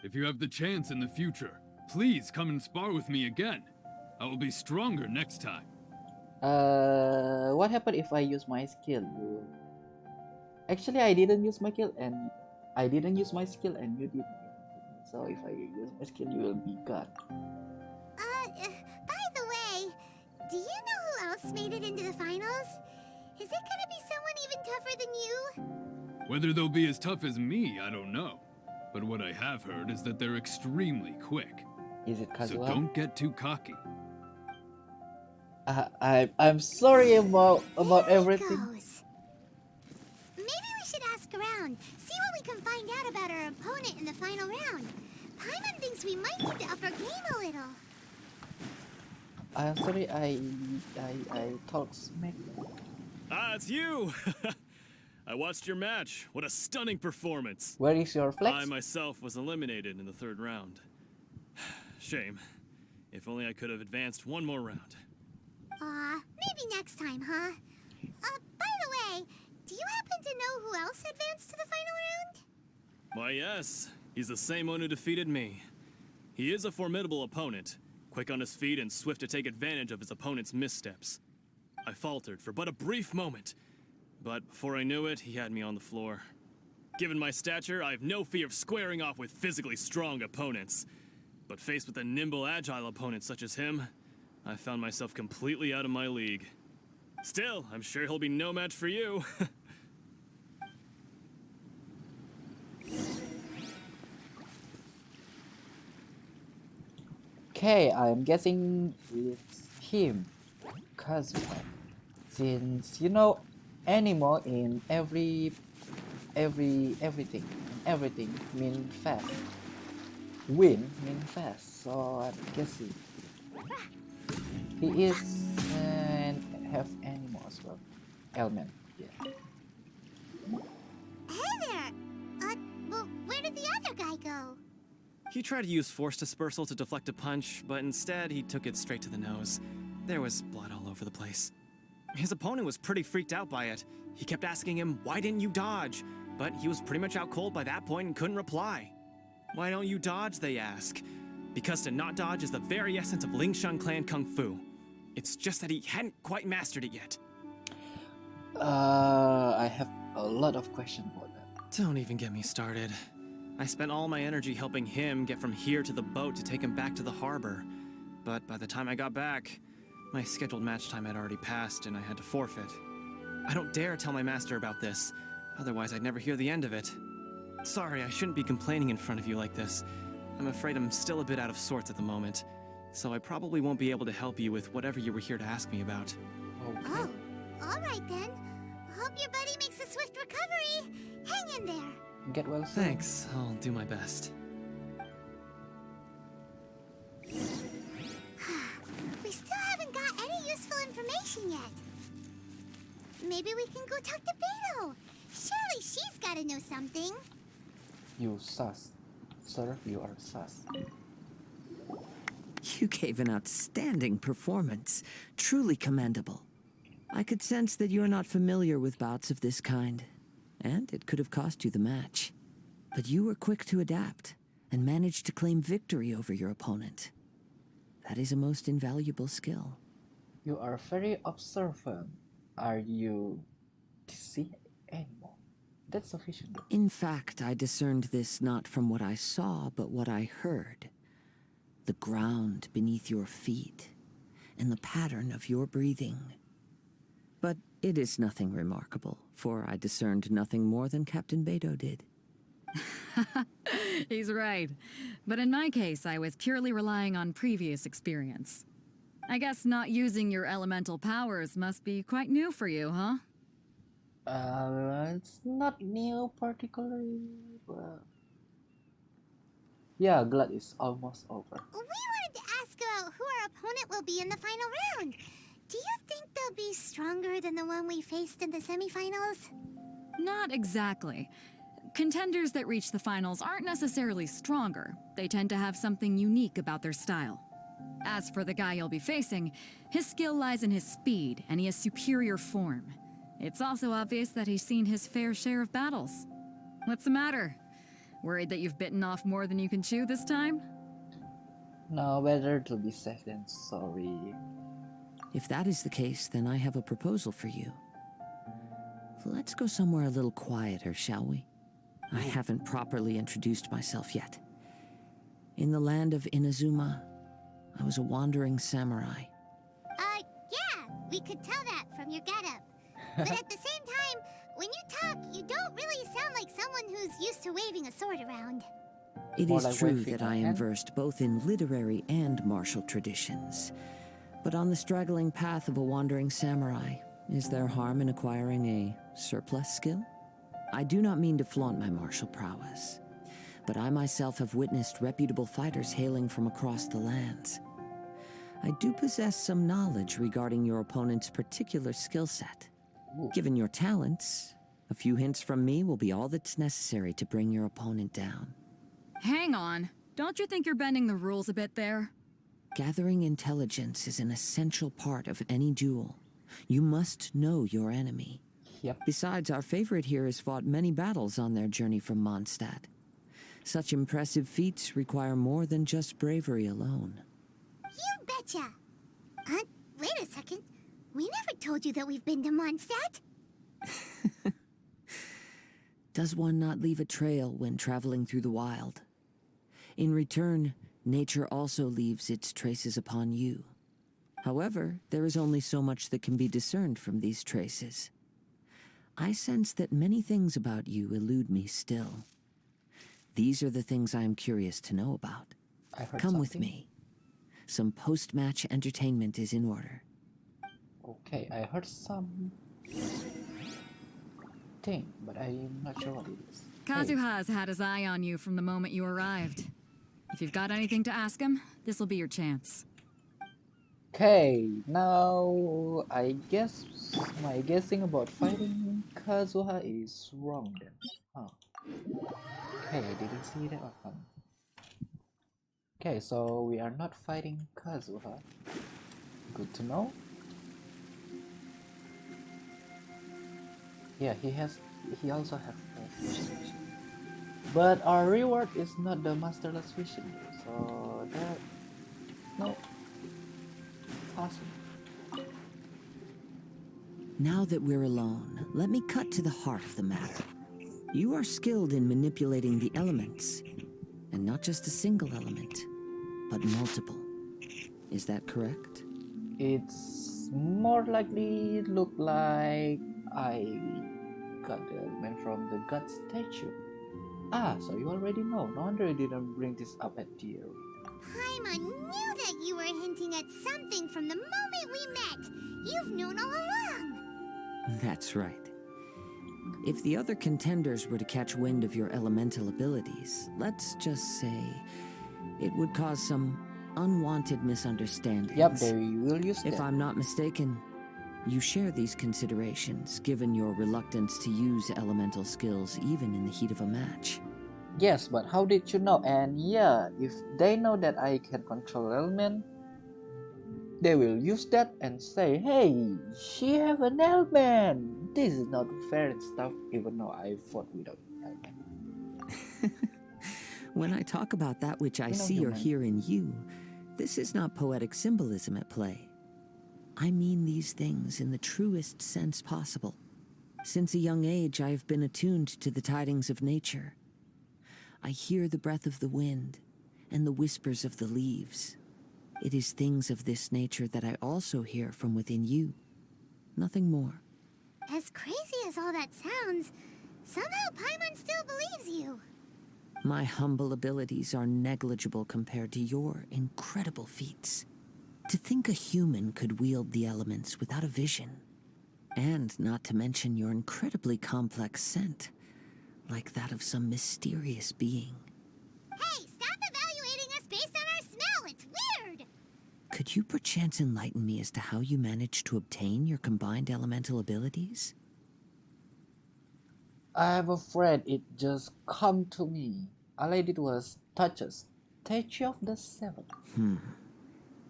If you have the chance in the future, please come and spar with me again. I will be stronger next time. What happened if I use my skill? Actually, I didn't use my skill and you did. So if I use my skill, you will be God. By the way, do you know who else made it into the finals? Is it gonna be someone even tougher than you? Whether they'll be as tough as me, I don't know. But what I have heard is that they're extremely quick. Is it So Kazuha? don't get too cocky. I'm sorry about There he everything. goes. Maybe we should ask around, see what we can find out about our opponent in the final round. Paimon thinks we might need to up our game a little. I'm sorry, I talk smack. Ah, it's you! I watched your match. What a stunning performance. Where is your flex? I myself was eliminated in the third round. Shame. If only I could have advanced one more round. Maybe next time, huh? By the way, do you happen to know who else advanced to the final round? Why, yes. He's the same one who defeated me. He is a formidable opponent, quick on his feet and swift to take advantage of his opponent's missteps. I faltered for but a brief moment, but before I knew it, he had me on the floor. Given my stature, I have no fear of squaring off with physically strong opponents. But faced with a nimble, agile opponent such as him, I found myself completely out of my league. Still, I'm sure he'll be no match for you. Okay, I'm guessing it's him. Cause what? Since you know animal in everything mean fast. Win mean fast. So I'm guessing he is and have animal as well. Element. Yeah. Hey there! Well, where did the other guy go? He tried to use force dispersal to deflect a punch, but instead he took it straight to the nose. There was blood all over the place. His opponent was pretty freaked out by it. He kept asking him, "Why didn't you dodge?" But he was pretty much out cold by that point and couldn't reply. "Why don't you dodge?" they ask. Because to not dodge is the very essence of Lingshan clan kung fu. It's just that he hadn't quite mastered it yet. I have a lot of questions about that. Don't even get me started. I spent all my energy helping him get from here to the boat to take him back to the harbor. But by the time I got back, my scheduled match time had already passed and I had to forfeit. I don't dare tell my master about this, otherwise I'd never hear the end of it. Sorry, I shouldn't be complaining in front of you like this. I'm afraid I'm still a bit out of sorts at the moment, so I probably won't be able to help you with whatever you were here to ask me about. Okay. Oh, alright then. Hope your buddy makes a swift recovery. Hang in there. Get well soon. Thanks, I'll do my best. We still haven't got any useful information yet. Maybe we can go talk to Beto. Surely she's gotta know something. You sus. Sir, you are sus. You gave an outstanding performance. Truly commendable. I could sense that you're not familiar with bouts of this kind, and it could have cost you the match. But you were quick to adapt, and managed to claim victory over your opponent. That is a most invaluable skill. You are very observant. Are you deceived anymore? That's sufficient. In fact, I discerned this not from what I saw, but what I heard. The ground beneath your feet, and the pattern of your breathing. But it is nothing remarkable, for I discerned nothing more than Captain Beto did. He's right. But in my case, I was purely relying on previous experience. I guess not using your elemental powers must be quite new for you, huh? It's not new particularly, but yeah, Glad is almost over. We wanted to ask about who our opponent will be in the final round. Do you think they'll be stronger than the one we faced in the semifinals? Not exactly. Contenders that reach the finals aren't necessarily stronger. They tend to have something unique about their style. As for the guy you'll be facing, his skill lies in his speed, and he has superior form. It's also obvious that he's seen his fair share of battles. What's the matter? Worried that you've bitten off more than you can chew this time? No, better to be safe than sorry. If that is the case, then I have a proposal for you. Let's go somewhere a little quieter, shall we? I haven't properly introduced myself yet. In the land of Inazuma, I was a wandering samurai. Yeah, we could tell that from your getup. But at the same time, when you talk, you don't really sound like someone who's used to waving a sword around. It More is like true waving that a I am hand. versed both in literary and martial traditions. But on the straggling path of a wandering samurai, is there harm in acquiring a surplus skill? I do not mean to flaunt my martial prowess, but I myself have witnessed reputable fighters hailing from across the lands. I do possess some knowledge regarding your opponent's particular skill set. Ooh. Given your talents, a few hints from me will be all that's necessary to bring your opponent down. Hang on. Don't you think you're bending the rules a bit there? Gathering intelligence is an essential part of any duel. You must know your enemy. Yep. Besides, our favorite here has fought many battles on their journey from Mondstadt. Such impressive feats require more than just bravery alone. You betcha! Wait a second. We never told you that we've been to Mondstadt. Does one not leave a trail when traveling through the wild? In return, nature also leaves its traces upon you. However, there is only so much that can be discerned from these traces. I sense that many things about you elude me still. These are the things I am curious to know about. I heard Come with something. me. Some post-match entertainment is in order. Okay, I heard some thing, but I'm not sure what it is. Hey, Kazuha's had his eye on you from the moment you arrived. If you've got anything to ask him, this'll be your chance. okay, now I guess my guessing about fighting Kazuha is wrong then. Oh, okay, I didn't see that one coming. Okay, so we are not fighting Kazuha. Good to know. Yeah, he also has a vision. But our reward is not the masterless vision, so that no awesome. Now that we're alone, let me cut to the heart of the matter. You are skilled in manipulating the elements, and not just a single element, but multiple. Is that correct? It's more likely look like I got the element from the god statue. Ah, so you already know. No wonder you didn't bring this up at the Paimon knew that you were hinting at something from the moment we met. You've known all along. That's right. If the other contenders were to catch wind of your elemental abilities, let's just say it would cause some unwanted misunderstandings. Yep, they will use If that. I'm not mistaken, you share these considerations, given your reluctance to use elemental skills even in the heat of a match. Yes, but how did you know? And yeah, if they know that I can control element, they will use that and say, hey, she have an element. This is not fair and stuff, even though I fought without element. When I talk about that which I You know, see or human. hear in you, this is not poetic symbolism at play. I mean these things in the truest sense possible. Since a young age, I have been attuned to the tidings of nature. I hear the breath of the wind and the whispers of the leaves. It is things of this nature that I also hear from within you. Nothing more. As crazy as all that sounds, somehow Paimon still believes you. My humble abilities are negligible compared to your incredible feats. To think a human could wield the elements without a vision. And not to mention your incredibly complex scent, like that of some mysterious being. Hey, stop evaluating us based on our smell. It's weird. Could you perchance enlighten me as to how you managed to obtain your combined elemental abilities? I'm afraid it just come to me. All I did was touch a statue of the seven.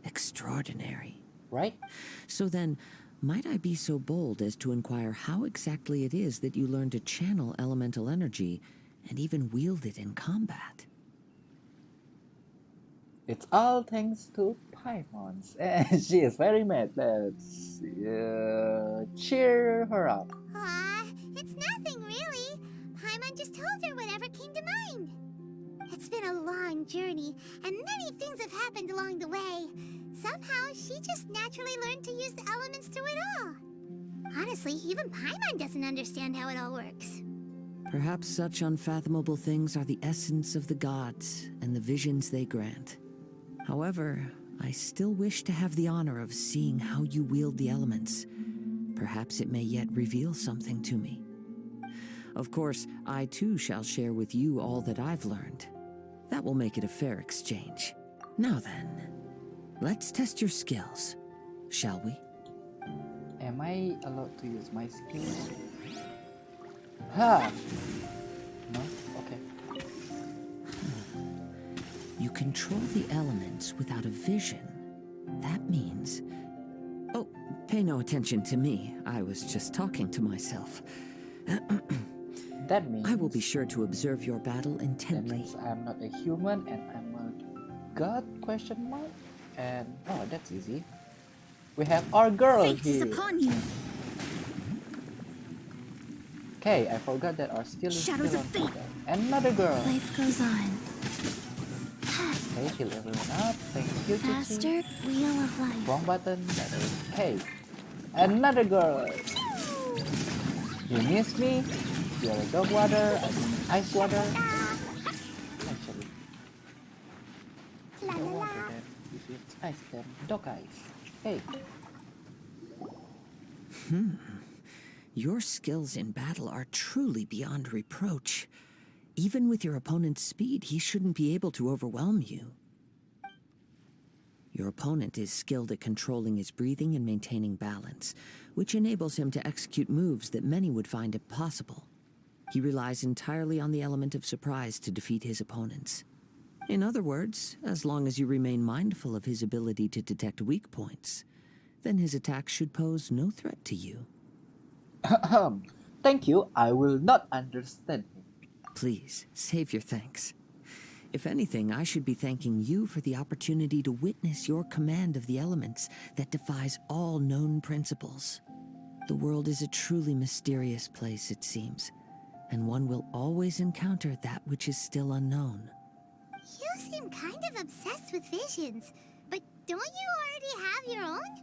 Extraordinary. Right? So then, might I be so bold as to inquire how exactly it is that you learned to channel elemental energy and even wield it in combat? It's all thanks to Paimon, and she is very mad. Let's cheer her up. Aw, it's nothing really. Paimon just told her whatever came to mind. It's been a long journey, and many things have happened along the way. Somehow, she just naturally learned to use the elements through it all. Honestly, even Paimon doesn't understand how it all works. Perhaps such unfathomable things are the essence of the gods and the visions they grant. However, I still wish to have the honor of seeing how you wield the elements. Perhaps it may yet reveal something to me. Of course, I too shall share with you all that I've learned. That will make it a fair exchange. Now then, let's test your skills, shall we? Am I allowed to use my skills? Ha! No? Okay. You control the elements without a vision. That means... Oh, pay no attention to me. I was just talking to myself. That means I will be sure to observe your battle that intently. means I'm not a human and I'm a god? Question mark? And oh, that's easy. We have our girl Fate is here. upon you. Okay, I forgot that our skill is Shadows still of on fate. top. Another girl. Life goes on. Okay, heal everyone up. Thank you, Cici. Faster wheel of life. Wrong button. That is okay. Another girl. You miss me? You're a dog water. I mean ice water. Actually, La dog la water la. then. If it's ice then dog ice. Hey. Your skills in battle are truly beyond reproach. Even with your opponent's speed, he shouldn't be able to overwhelm you. Your opponent is skilled at controlling his breathing and maintaining balance, which enables him to execute moves that many would find impossible. He relies entirely on the element of surprise to defeat his opponents. In other words, as long as you remain mindful of his ability to detect weak points, then his attacks should pose no threat to you. Thank you. I will not understand him. Please, save your thanks. If anything, I should be thanking you for the opportunity to witness your command of the elements that defies all known principles. The world is a truly mysterious place, it seems, and one will always encounter that which is still unknown. You seem kind of obsessed with visions, but don't you already have your own?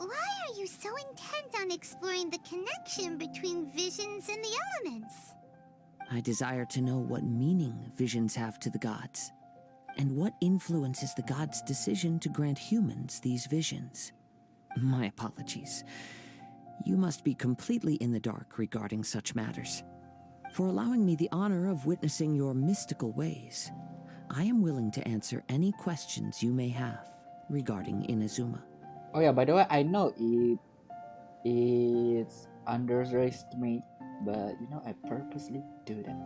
Why are you so intent on exploring the connection between visions and the elements? I desire to know what meaning visions have to the gods, and what influences the gods' decision to grant humans these visions. My apologies. You must be completely in the dark regarding such matters. For allowing me the honor of witnessing your mystical ways, I am willing to answer any questions you may have regarding Inazuma. Oh yeah, by the way, I know it's underestimate, but you know I purposely do that.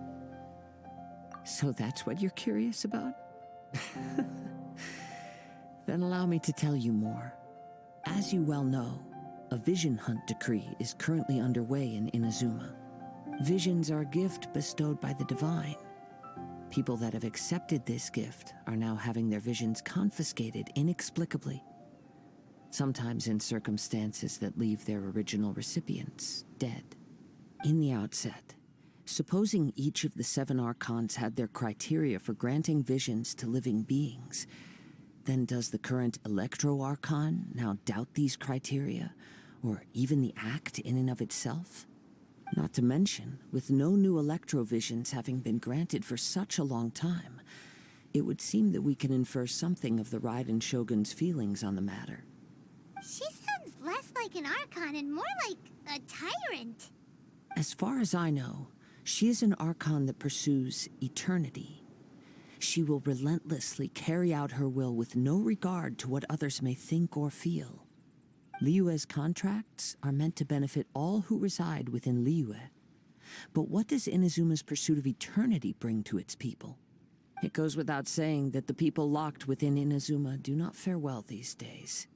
So that's what you're curious about? Then allow me to tell you more. As you well know, a vision hunt decree is currently underway in Inazuma. Visions are a gift bestowed by the divine. People that have accepted this gift are now having their visions confiscated inexplicably, sometimes in circumstances that leave their original recipients dead. In the outset, supposing each of the 7 Archons had their criteria for granting visions to living beings, then does the current Electro-Archon now doubt these criteria, or even the act in and of itself? Not to mention, with no new Electro-visions having been granted for such a long time, it would seem that we can infer something of the Raiden Shogun's feelings on the matter. She sounds less like an Archon and more like a tyrant. As far as I know, she is an Archon that pursues eternity. She will relentlessly carry out her will with no regard to what others may think or feel. Liyue's contracts are meant to benefit all who reside within Liyue. But what does Inazuma's pursuit of eternity bring to its people? It goes without saying that the people locked within Inazuma do not fare well these days.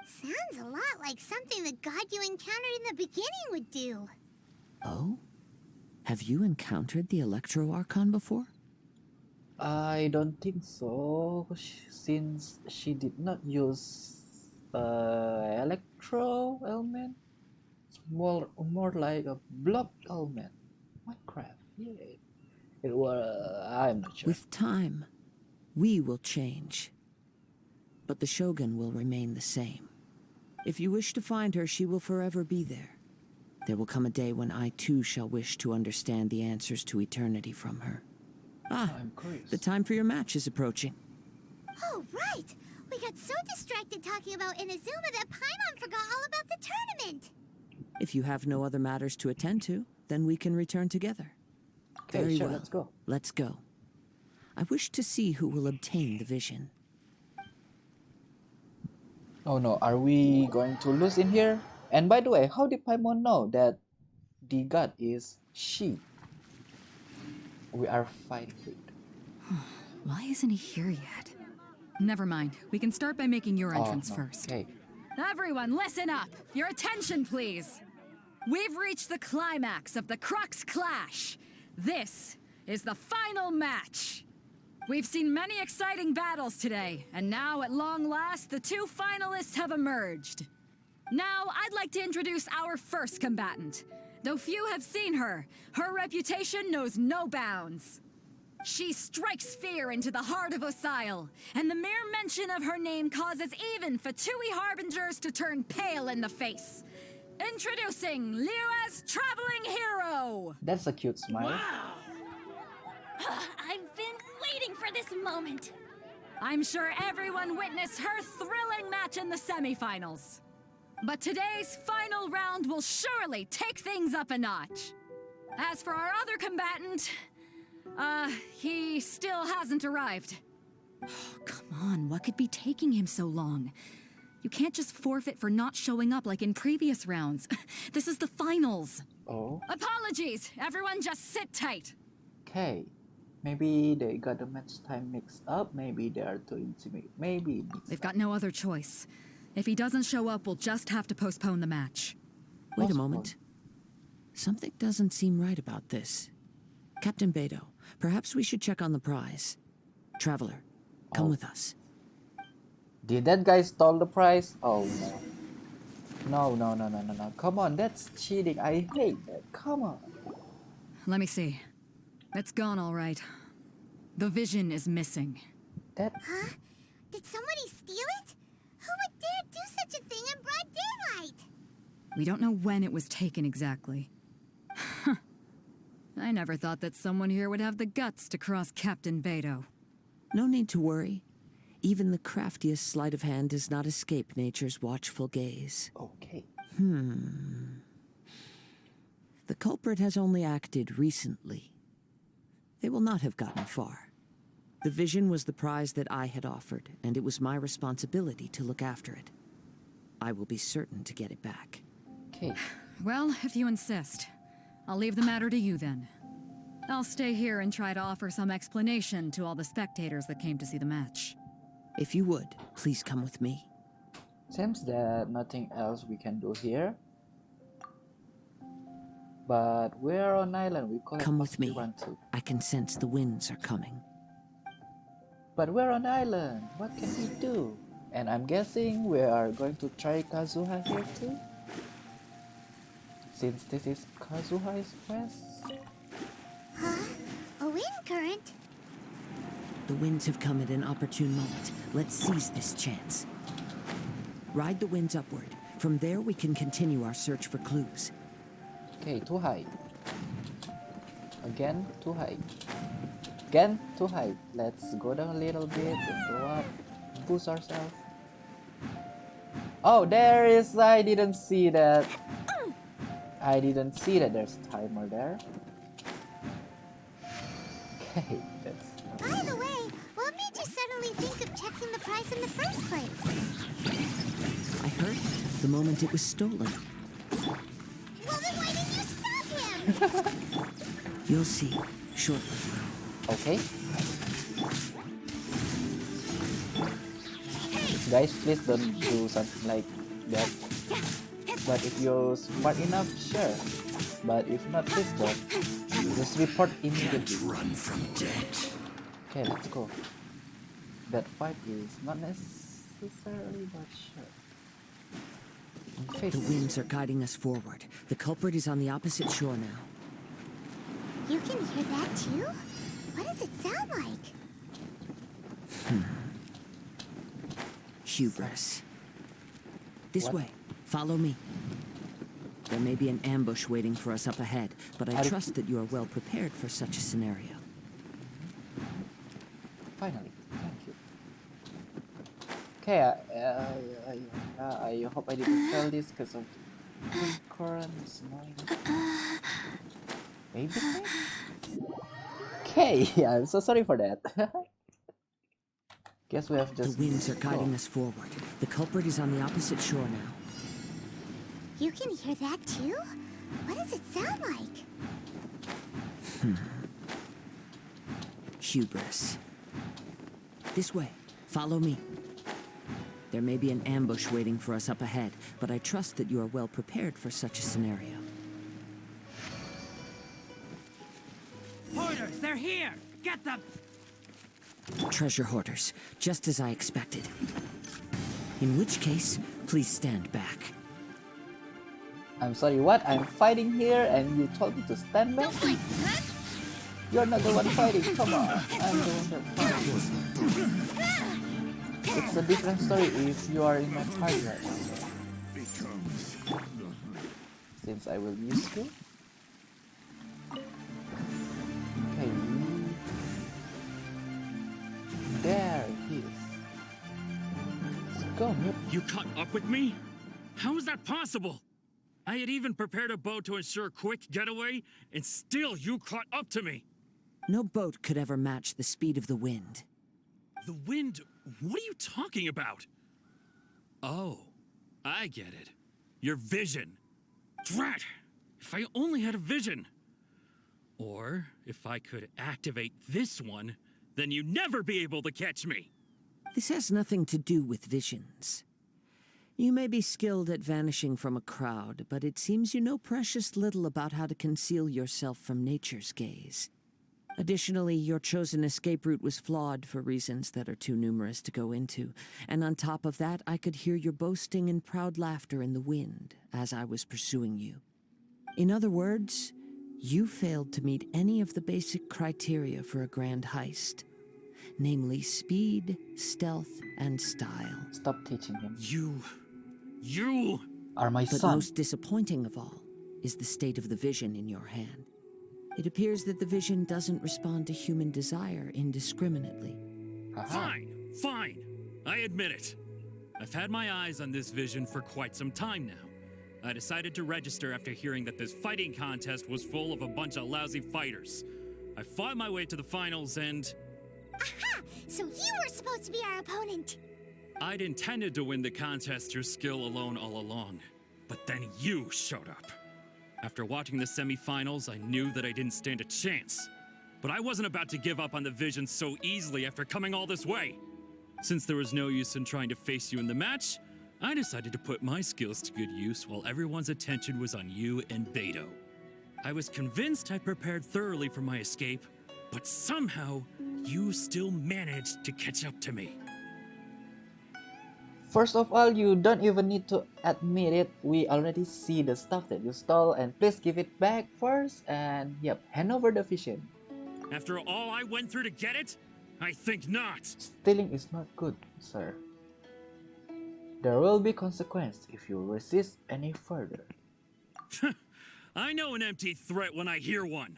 Sounds a lot like something the god you encountered in the beginning would do. Oh? Have you encountered the Electro-Archon before? I don't think so, since she did not use electro element. It's more like a block element. Minecraft, yeah. It was. I'm not sure. With time, we will change. But the Shogun will remain the same. If you wish to find her, she will forever be there. There will come a day when I too shall wish to understand the answers to eternity from her. Ah, I'm curious. the time for your match is approaching. Oh, right! We got so distracted talking about Inazuma that Paimon forgot all about the tournament! If you have no other matters to attend to, then we can return together. Okay, Very sure, well. let's go. Let's go. I wish to see who will obtain the vision. Oh no, are we going to lose in here? And by the way, how did Paimon know that the god is she? We are fighting with. Why isn't he here yet? Never mind. We can start by making your entrance Oh, no. first. Okay. Everyone, listen up! Your attention, please! We've reached the climax of the Crux Clash! This is the final match! We've seen many exciting battles today, and now, at long last, the 2 finalists have emerged. Now, I'd like to introduce our first combatant. Though few have seen her, her reputation knows no bounds. She strikes fear into the heart of Osile, and the mere mention of her name causes even Fatui harbingers to turn pale in the face. Introducing Liyue's traveling hero! That's a cute smile. I've been waiting for this moment. I'm sure everyone witnessed her thrilling match in the semifinals. But today's final round will surely take things up a notch. As for our other combatant, he still hasn't arrived. Oh, come on, what could be taking him so long? You can't just forfeit for not showing up like in previous rounds. This is the finals. Oh. Apologies, everyone just sit tight. Okay. Maybe they got the match time mixed up. Maybe they are too intimate. Maybe They've got no other choice. If he doesn't show up, we'll just have to postpone the match. Wait a moment. Something doesn't seem right about this. Captain Beidou, perhaps we should check on the prize. Traveler, come with us. Did that guy stole the prize? Oh no. No. Come on, that's cheating. I hate that. Come on. Let me see. It's gone all right. The vision is missing. That... Huh? Did somebody steal it? Who would dare do such a thing in broad daylight? We don't know when it was taken exactly. I never thought that someone here would have the guts to cross Captain Beidou. No need to worry. Even the craftiest sleight of hand does not escape nature's watchful gaze. Okay. The culprit has only acted recently. They will not have gotten far. The vision was the prize that I had offered, and it was my responsibility to look after it. I will be certain to get it back. Okay. Well, if you insist, I'll leave the matter to you then. I'll stay here and try to offer some explanation to all the spectators that came to see the match. If you would, please come with me. Seems that nothing else we can do here. But we're on island. We could Come with me. want to. I can sense the winds are coming. But we're on island. What can we do? And I'm guessing we are going to try Kazuha here too. Since this is Kazuha's quest. Huh? A wind current? The winds have come at an opportune moment. Let's seize this chance. Ride the winds upward. From there we can continue our search for clues. Okay, too high. Again, too high. Again, too high. Let's go down a little bit and go up. Boost ourselves. Oh, there is... I didn't see that. I didn't see that there's a timer there. Okay, that's... By the way, what made you suddenly think of checking the price in the first place? I heard it the moment it was stolen. Well, then why didn't you stop him? You'll see shortly. Okay. Guys, please don't do something like that. But if you're smart enough, sure. But if not, please don't. Just report immediately. Run from death. Okay, let's go. That fight is not necessarily, but sure. The winds are guiding us forward. The culprit is on the opposite shore now. You can hear that too? What does it sound like? Hubris. This way. Follow me. There may be an ambush waiting for us up ahead, but I trust that you are well prepared for such a scenario. Finally, thank you. Okay, I hope I didn't fail this because of the current. It's annoying. Maybe. Okay, I'm so sorry for that. Guess we have just... The winds are guiding us forward. The culprit is on the opposite shore now. You can hear that too? What does it sound like? Hubris. This way. Follow me. There may be an ambush waiting for us up ahead, but I trust that you are well prepared for such a scenario. Hoarders, they're here! Get them! Treasure hoarders, just as I expected. In which case, please stand back. I'm sorry, what? I'm fighting here and you told me to stand back? You're not the one fighting, come on. I'm the one that fights. It's a different story if you are in my party right now. Since I will use you. Okay. There it is. Let's go, Newt. You caught up with me? How is that possible? I had even prepared a boat to ensure a quick getaway, and still you caught up to me. No boat could ever match the speed of the wind. The wind? What are you talking about? Oh, I get it. Your vision. Drat! If I only had a vision. Or if I could activate this one, then you'd never be able to catch me. This has nothing to do with visions. You may be skilled at vanishing from a crowd, but it seems you know precious little about how to conceal yourself from nature's gaze. Additionally, your chosen escape route was flawed for reasons that are too numerous to go into, and on top of that, I could hear your boasting and proud laughter in the wind as I was pursuing you. In other words, you failed to meet any of the basic criteria for a grand heist, namely speed, stealth, and style. Stop teaching him. You Are my But son. most disappointing of all is the state of the vision in your hand. It appears that the vision doesn't respond to human desire indiscriminately. Fine. I admit it. I've had my eyes on this vision for quite some time now. I decided to register after hearing that this fighting contest was full of a bunch of lousy fighters. I fought my way to the finals and... Aha! So you were supposed to be our opponent. I'd intended to win the contest through skill alone all along. But then you showed up. After watching the semifinals, I knew that I didn't stand a chance. But I wasn't about to give up on the vision so easily after coming all this way. Since there was no use in trying to face you in the match, I decided to put my skills to good use while everyone's attention was on you and Beto. I was convinced I'd prepared thoroughly for my escape, but somehow, you still managed to catch up to me. First of all, you don't even need to admit it. We already see the stuff that you stole, and please give it back first. And yep, hand over the vision. After all I went through to get it? I think not. Stealing is not good, sir. There will be consequence if you resist any further. I know an empty threat when I hear one.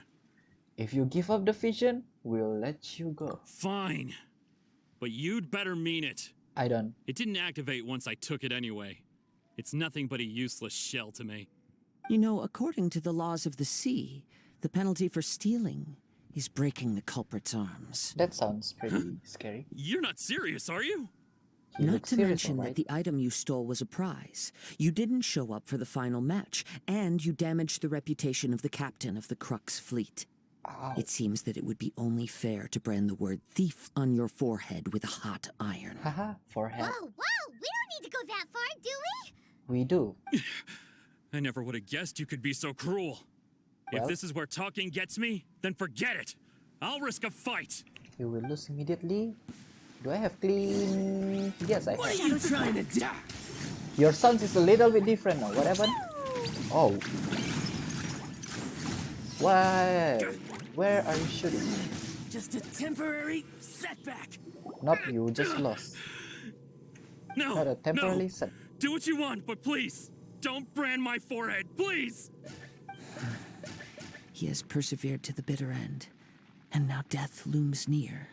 If you give up the vision, we'll let you go. Fine. But you'd better mean it. I don't. It didn't activate once I took it anyway. It's nothing but a useless shell to me. You know, according to the laws of the sea, the penalty for stealing is breaking the culprit's arms. That sounds pretty scary. You're not serious, are you? He Not looks to serious, mention alright? that the item you stole was a prize. You didn't show up for the final match, and you damaged the reputation of the captain of the Crux fleet. Ow. It seems that it would be only fair to brand the word thief on your forehead with a hot iron. Haha, forehead. Whoa, we don't need to go that far, do we? We do. I never would have guessed you could be so cruel. Well? If this is where talking gets me, then forget it. I'll risk a fight. You will lose immediately. Do I have clean? Yes, I have. you trying to do? Your sound is a little bit different now. What happened? Oh. Why? Where are you shooting? Just a temporary setback. Nope, you just lost. No, Not a temporarily no. set. Do what you want, but please, don't brand my forehead, please. He has persevered to the bitter end, and now death looms near.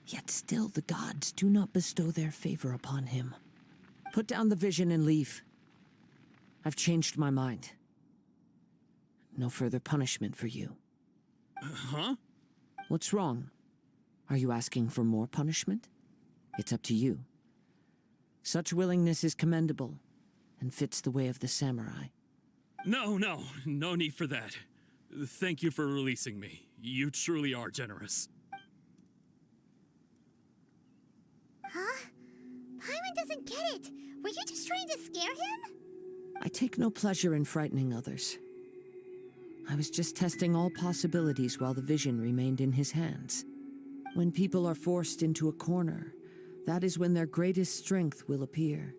Yet still the gods do not bestow their favor upon him. Put down the vision and leave. I've changed my mind. No further punishment for you. Huh? What's wrong? Are you asking for more punishment? It's up to you. Such willingness is commendable and fits the way of the samurai. No need for that. Thank you for releasing me. You truly are generous. Huh? Paimon doesn't get it. Were you just trying to scare him? I take no pleasure in frightening others. I was just testing all possibilities while the vision remained in his hands. When people are forced into a corner, that is when their greatest strength will appear.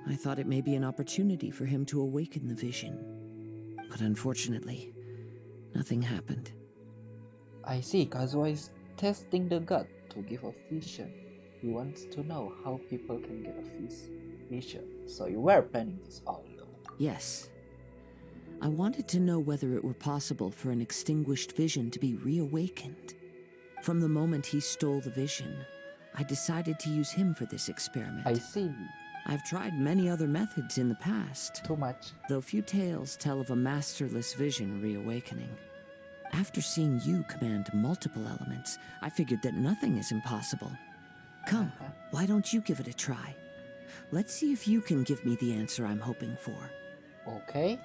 I thought it may be an opportunity for him to awaken the vision. But unfortunately, nothing happened. I see. Kazuha is testing the god to give a vision. He wants to know how people can get a vision. So you were planning this all along. Yes. I wanted to know whether it were possible for an extinguished vision to be reawakened. From the moment he stole the vision, I decided to use him for this experiment. I see. I've tried many other methods in the past, Too much. though few tales tell of a masterless vision reawakening. After seeing you command multiple elements, I figured that nothing is impossible. Come, why don't you give it a try? Let's see if you can give me the answer I'm hoping for. Okay.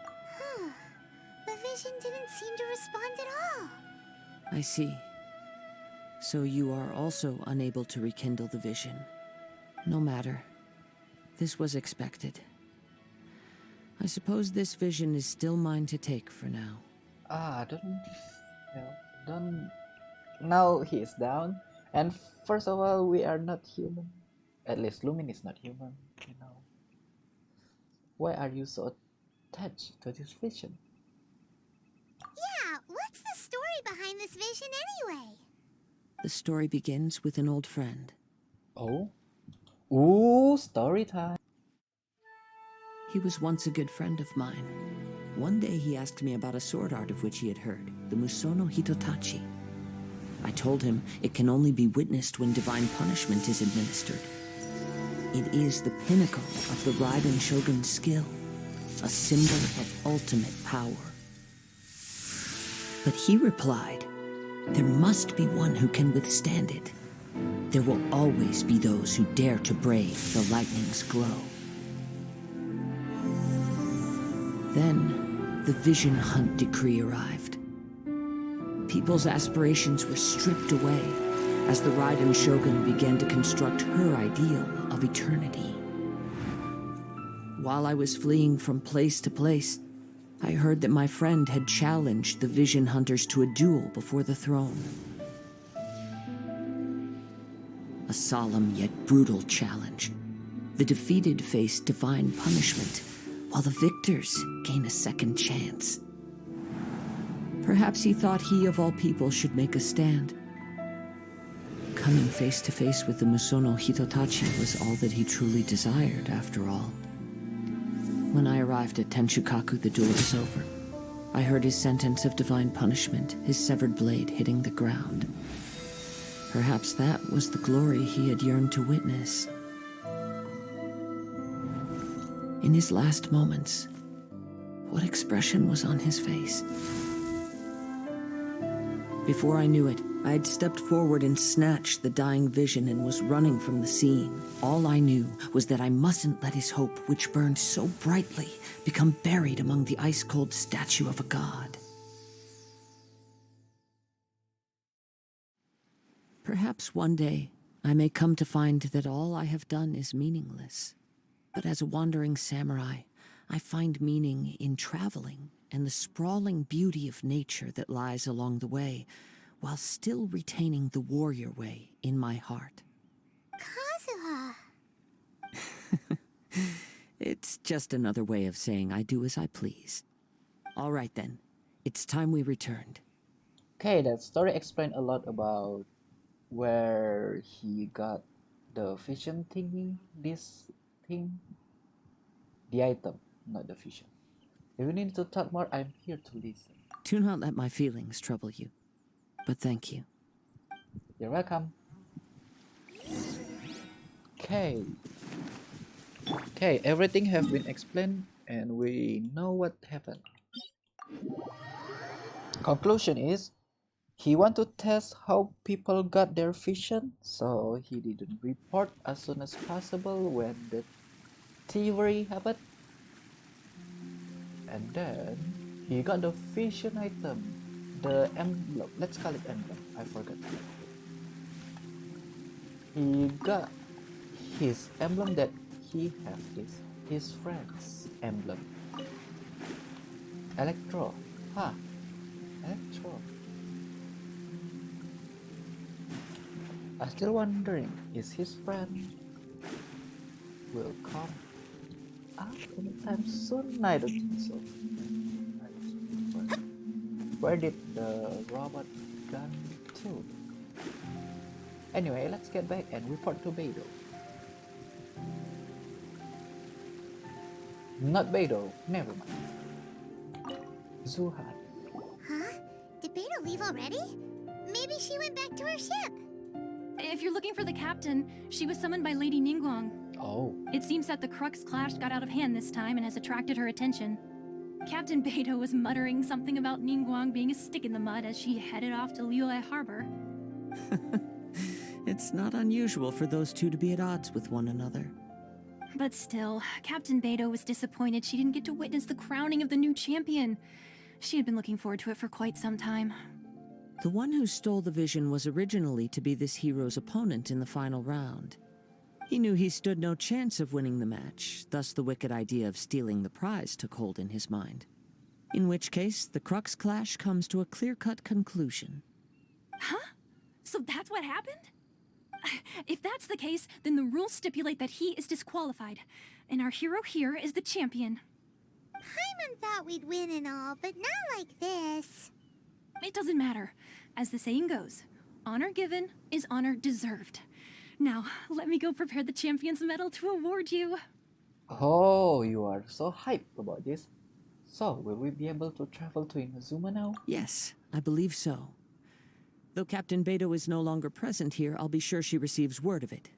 The vision didn't seem to respond at all. I see. So you are also unable to rekindle the vision. No matter. This was expected. I suppose this vision is still mine to take for now. Don't. Now he is down. And first of all, we are not human. At least Lumin is not human, you know. Why are you so attached to this vision? Yeah, what's the story behind this vision anyway? The story begins with an old friend. Oh? Ooh, story time. He was once a good friend of mine. One day he asked me about a sword art of which he had heard, the Musono Hitotachi. I told him it can only be witnessed when divine punishment is administered. It is the pinnacle of the Raiden Shogun's skill, a symbol of ultimate power. But he replied, there must be one who can withstand it. There will always be those who dare to brave the lightning's glow. Then, the Vision Hunt decree arrived. People's aspirations were stripped away as the Raiden Shogun began to construct her ideal of eternity. While I was fleeing from place to place, I heard that my friend had challenged the Vision Hunters to a duel before the throne. A solemn yet brutal challenge. The defeated face divine punishment, while the victors gain a second chance. Perhaps he thought he of all people should make a stand. Coming face to face with the Musono Hitotachi was all that he truly desired, after all. When I arrived at Tenshukaku, the duel was over. I heard his sentence of divine punishment, his severed blade hitting the ground. Perhaps that was the glory he had yearned to witness. In his last moments, what expression was on his face? Before I knew it, I had stepped forward and snatched the dying vision and was running from the scene. All I knew was that I mustn't let his hope, which burned so brightly, become buried among the ice-cold statue of a god. Perhaps one day I may come to find that all I have done is meaningless. But as a wandering samurai, I find meaning in traveling and the sprawling beauty of nature that lies along the way, while still retaining the warrior way in my heart. Kazuha. It's just another way of saying I do as I please. All right then, it's time we returned. Okay, that story explained a lot about where he got the vision thingy, this thing. The item, not the vision. If you need to talk more, I'm here to listen. Do not let my feelings trouble you, but thank you. You're welcome. Okay. Okay, everything has been explained and we know what happened. Conclusion is, he want to test how people got their vision, so he didn't report as soon as possible when the thievery happened. And then he got the vision item, the emblem. Let's call it emblem. I forgot. He got his emblem that he has is his friend's emblem. Electro. Electro. I'm still wondering, is his friend will come anytime soon? I don't think so. Where did the robot gun to? Anyway, let's get back and report to Beidou. Not Beidou, never mind. Zuhan. Huh? Did Beta leave already? Maybe she went back to her ship. If you're looking for the captain, she was summoned by Lady Ningguang. Oh. It seems that the Crux clash got out of hand this time and has attracted her attention. Captain Beidou was muttering something about Ningguang being a stick in the mud as she headed off to Liyue Harbor. It's not unusual for those two to be at odds with one another. But still, Captain Beidou was disappointed she didn't get to witness the crowning of the new champion. She had been looking forward to it for quite some time. The one who stole the vision was originally to be this hero's opponent in the final round. He knew he stood no chance of winning the match, thus the wicked idea of stealing the prize took hold in his mind. In which case, the Crux clash comes to a clear-cut conclusion. Huh? So that's what happened? If that's the case, then the rules stipulate that he is disqualified, and our hero here is the champion. Paimon thought we'd win and all, but not like this. It doesn't matter. As the saying goes, honor given is honor deserved. Now, let me go prepare the champion's medal to award you. Oh, you are so hyped about this. So, will we be able to travel to Inazuma now? Yes, I believe so. Though Captain Beidou is no longer present here, I'll be sure she receives word of it.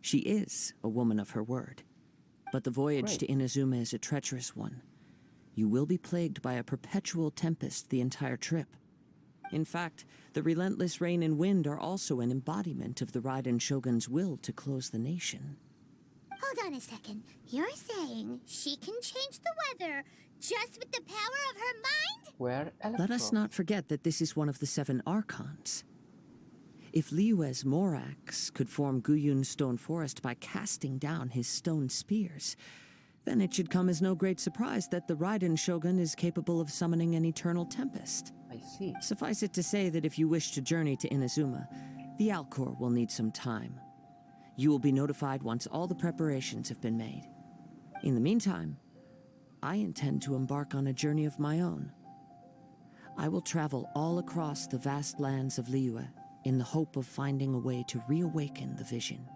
She is a woman of her word. But the voyage to Inazuma is a treacherous one. You will be plagued by a perpetual tempest the entire trip. In fact, the relentless rain and wind are also an embodiment of the Raiden Shogun's will to close the nation. Hold on a second. You're saying she can change the weather just with the power of her mind? Where Let us not forget that this is one of the 7 Archons. If Liyue's Morax could form Guyun's stone forest by casting down his stone spears, then it should come as no great surprise that the Raiden Shogun is capable of summoning an eternal tempest. I see. Suffice it to say that if you wish to journey to Inazuma, the Alcor will need some time. You will be notified once all the preparations have been made. In the meantime, I intend to embark on a journey of my own. I will travel all across the vast lands of Liyue in the hope of finding a way to reawaken the vision.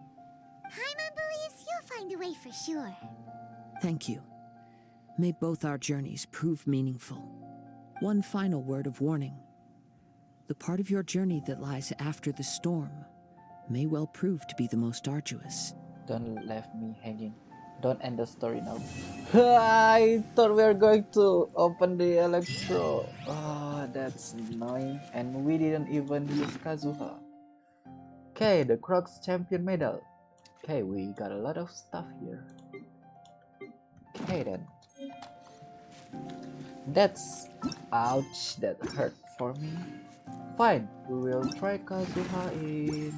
Paimon believes you'll find a way for sure. Thank you. May both our journeys prove meaningful. One final word of warning. The part of your journey that lies after the storm may well prove to be the most arduous. Don't leave me hanging. Don't end the story now. I thought we were going to open the electro. Oh, that's annoying. And we didn't even use Kazuha. Okay, the Crux Champion Medal. Okay, we got a lot of stuff here. Okay then. That's... ouch, that hurt for me. Fine, we will try Kazuha in...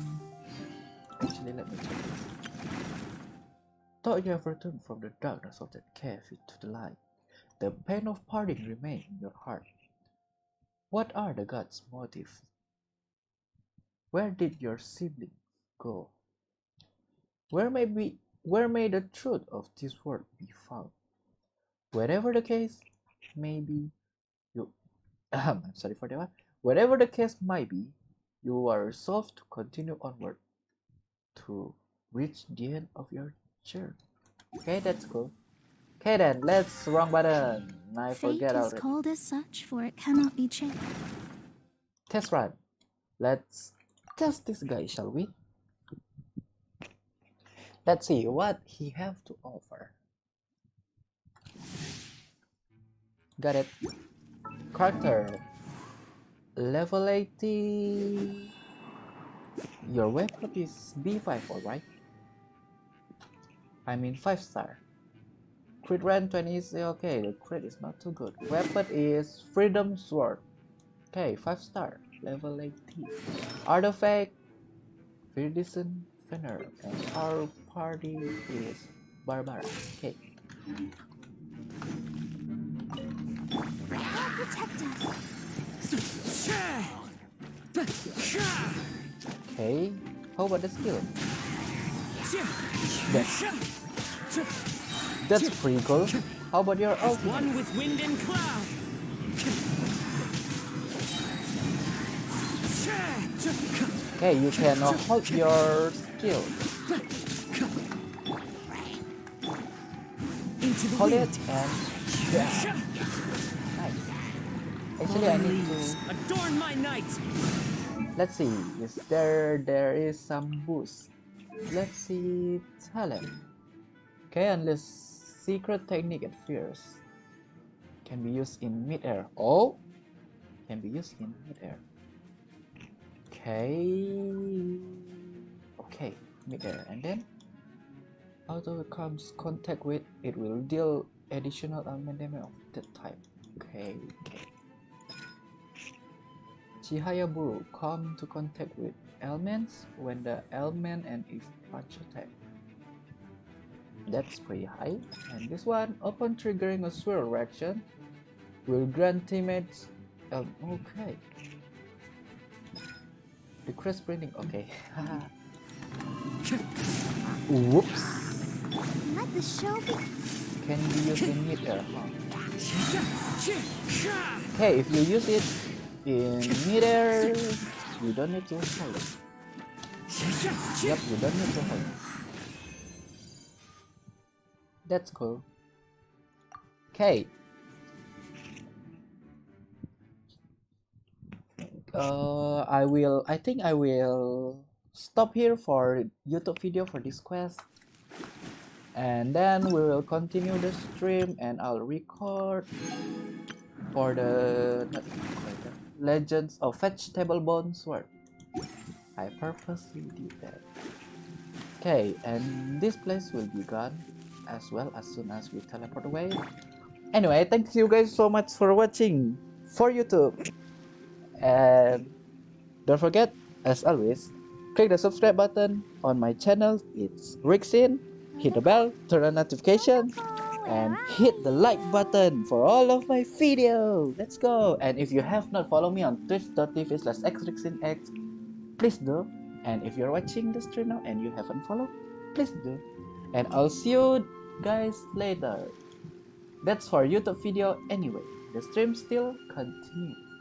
Actually, let me check. Thought you have returned from the darkness of that cave into the light. The pain of parting remains in your heart. What are the gods' motives? Where did your siblings go? Where may the truth of this world be found? Whatever the case may be, I'm sorry for that one. Whatever the case might be, you are resolved to continue onward to reach the end of your journey. Okay, that's cool. Okay then, let's wrong button. I forget Fate is already. called as such, for it cannot be changed. Test run. Let's test this guy, shall we? Let's see what he have to offer. Got it. Character. Level 80. Your weapon is B5, alright? I mean 5-star. Crit rank 20 is okay, the crit is not too good. Weapon is Freedom Sword. Okay, 5-star. Level 80. Artifact Viridison Fenner. And our party is Barbara. Okay. I'll protect us. Okay. How about the skill? That's pretty cool. How about your ultimate? One with wind and cloud. Okay, you can hold your skill. Hold it and yeah. Nice. Actually, I need to Adorn my night. let's see. Is there is some boost. Let's see talent. Okay, unless secret technique at first can be used in midair. Oh, can be used in midair. Okay, midair, and then auto comes contact with it will deal additional element damage of that type. Okay. Chihayaburu come to contact with elements when the element and if punch attack. That's pretty high. And this one, upon triggering a swirl reaction, will grant teammates. Okay. Decrease sprinting. Okay. Whoops. Let the show be. Can be used in midair. Okay, if you use it in midair, you don't need to hold it. Yep, you don't need to hold it. That's cool. Okay. I think I will stop here for YouTube video for this quest. And then we will continue the stream and I'll record for the Legends of Vegetable Bone Sword. I purposely did that. Okay, and this place will be gone as well as soon as we teleport away. Anyway, thank you guys so much for watching for YouTube. And don't forget, as always, click the subscribe button on my channel. It's Richzyn. Hit the bell, turn on notifications, and hit the like button for all of my videos. Let's go! And if you have not followed me on twitch.tv/xrichzynx, please do. And if you're watching the stream now and you haven't followed, please do. And I'll see you guys later. That's for YouTube video anyway. The stream still continues.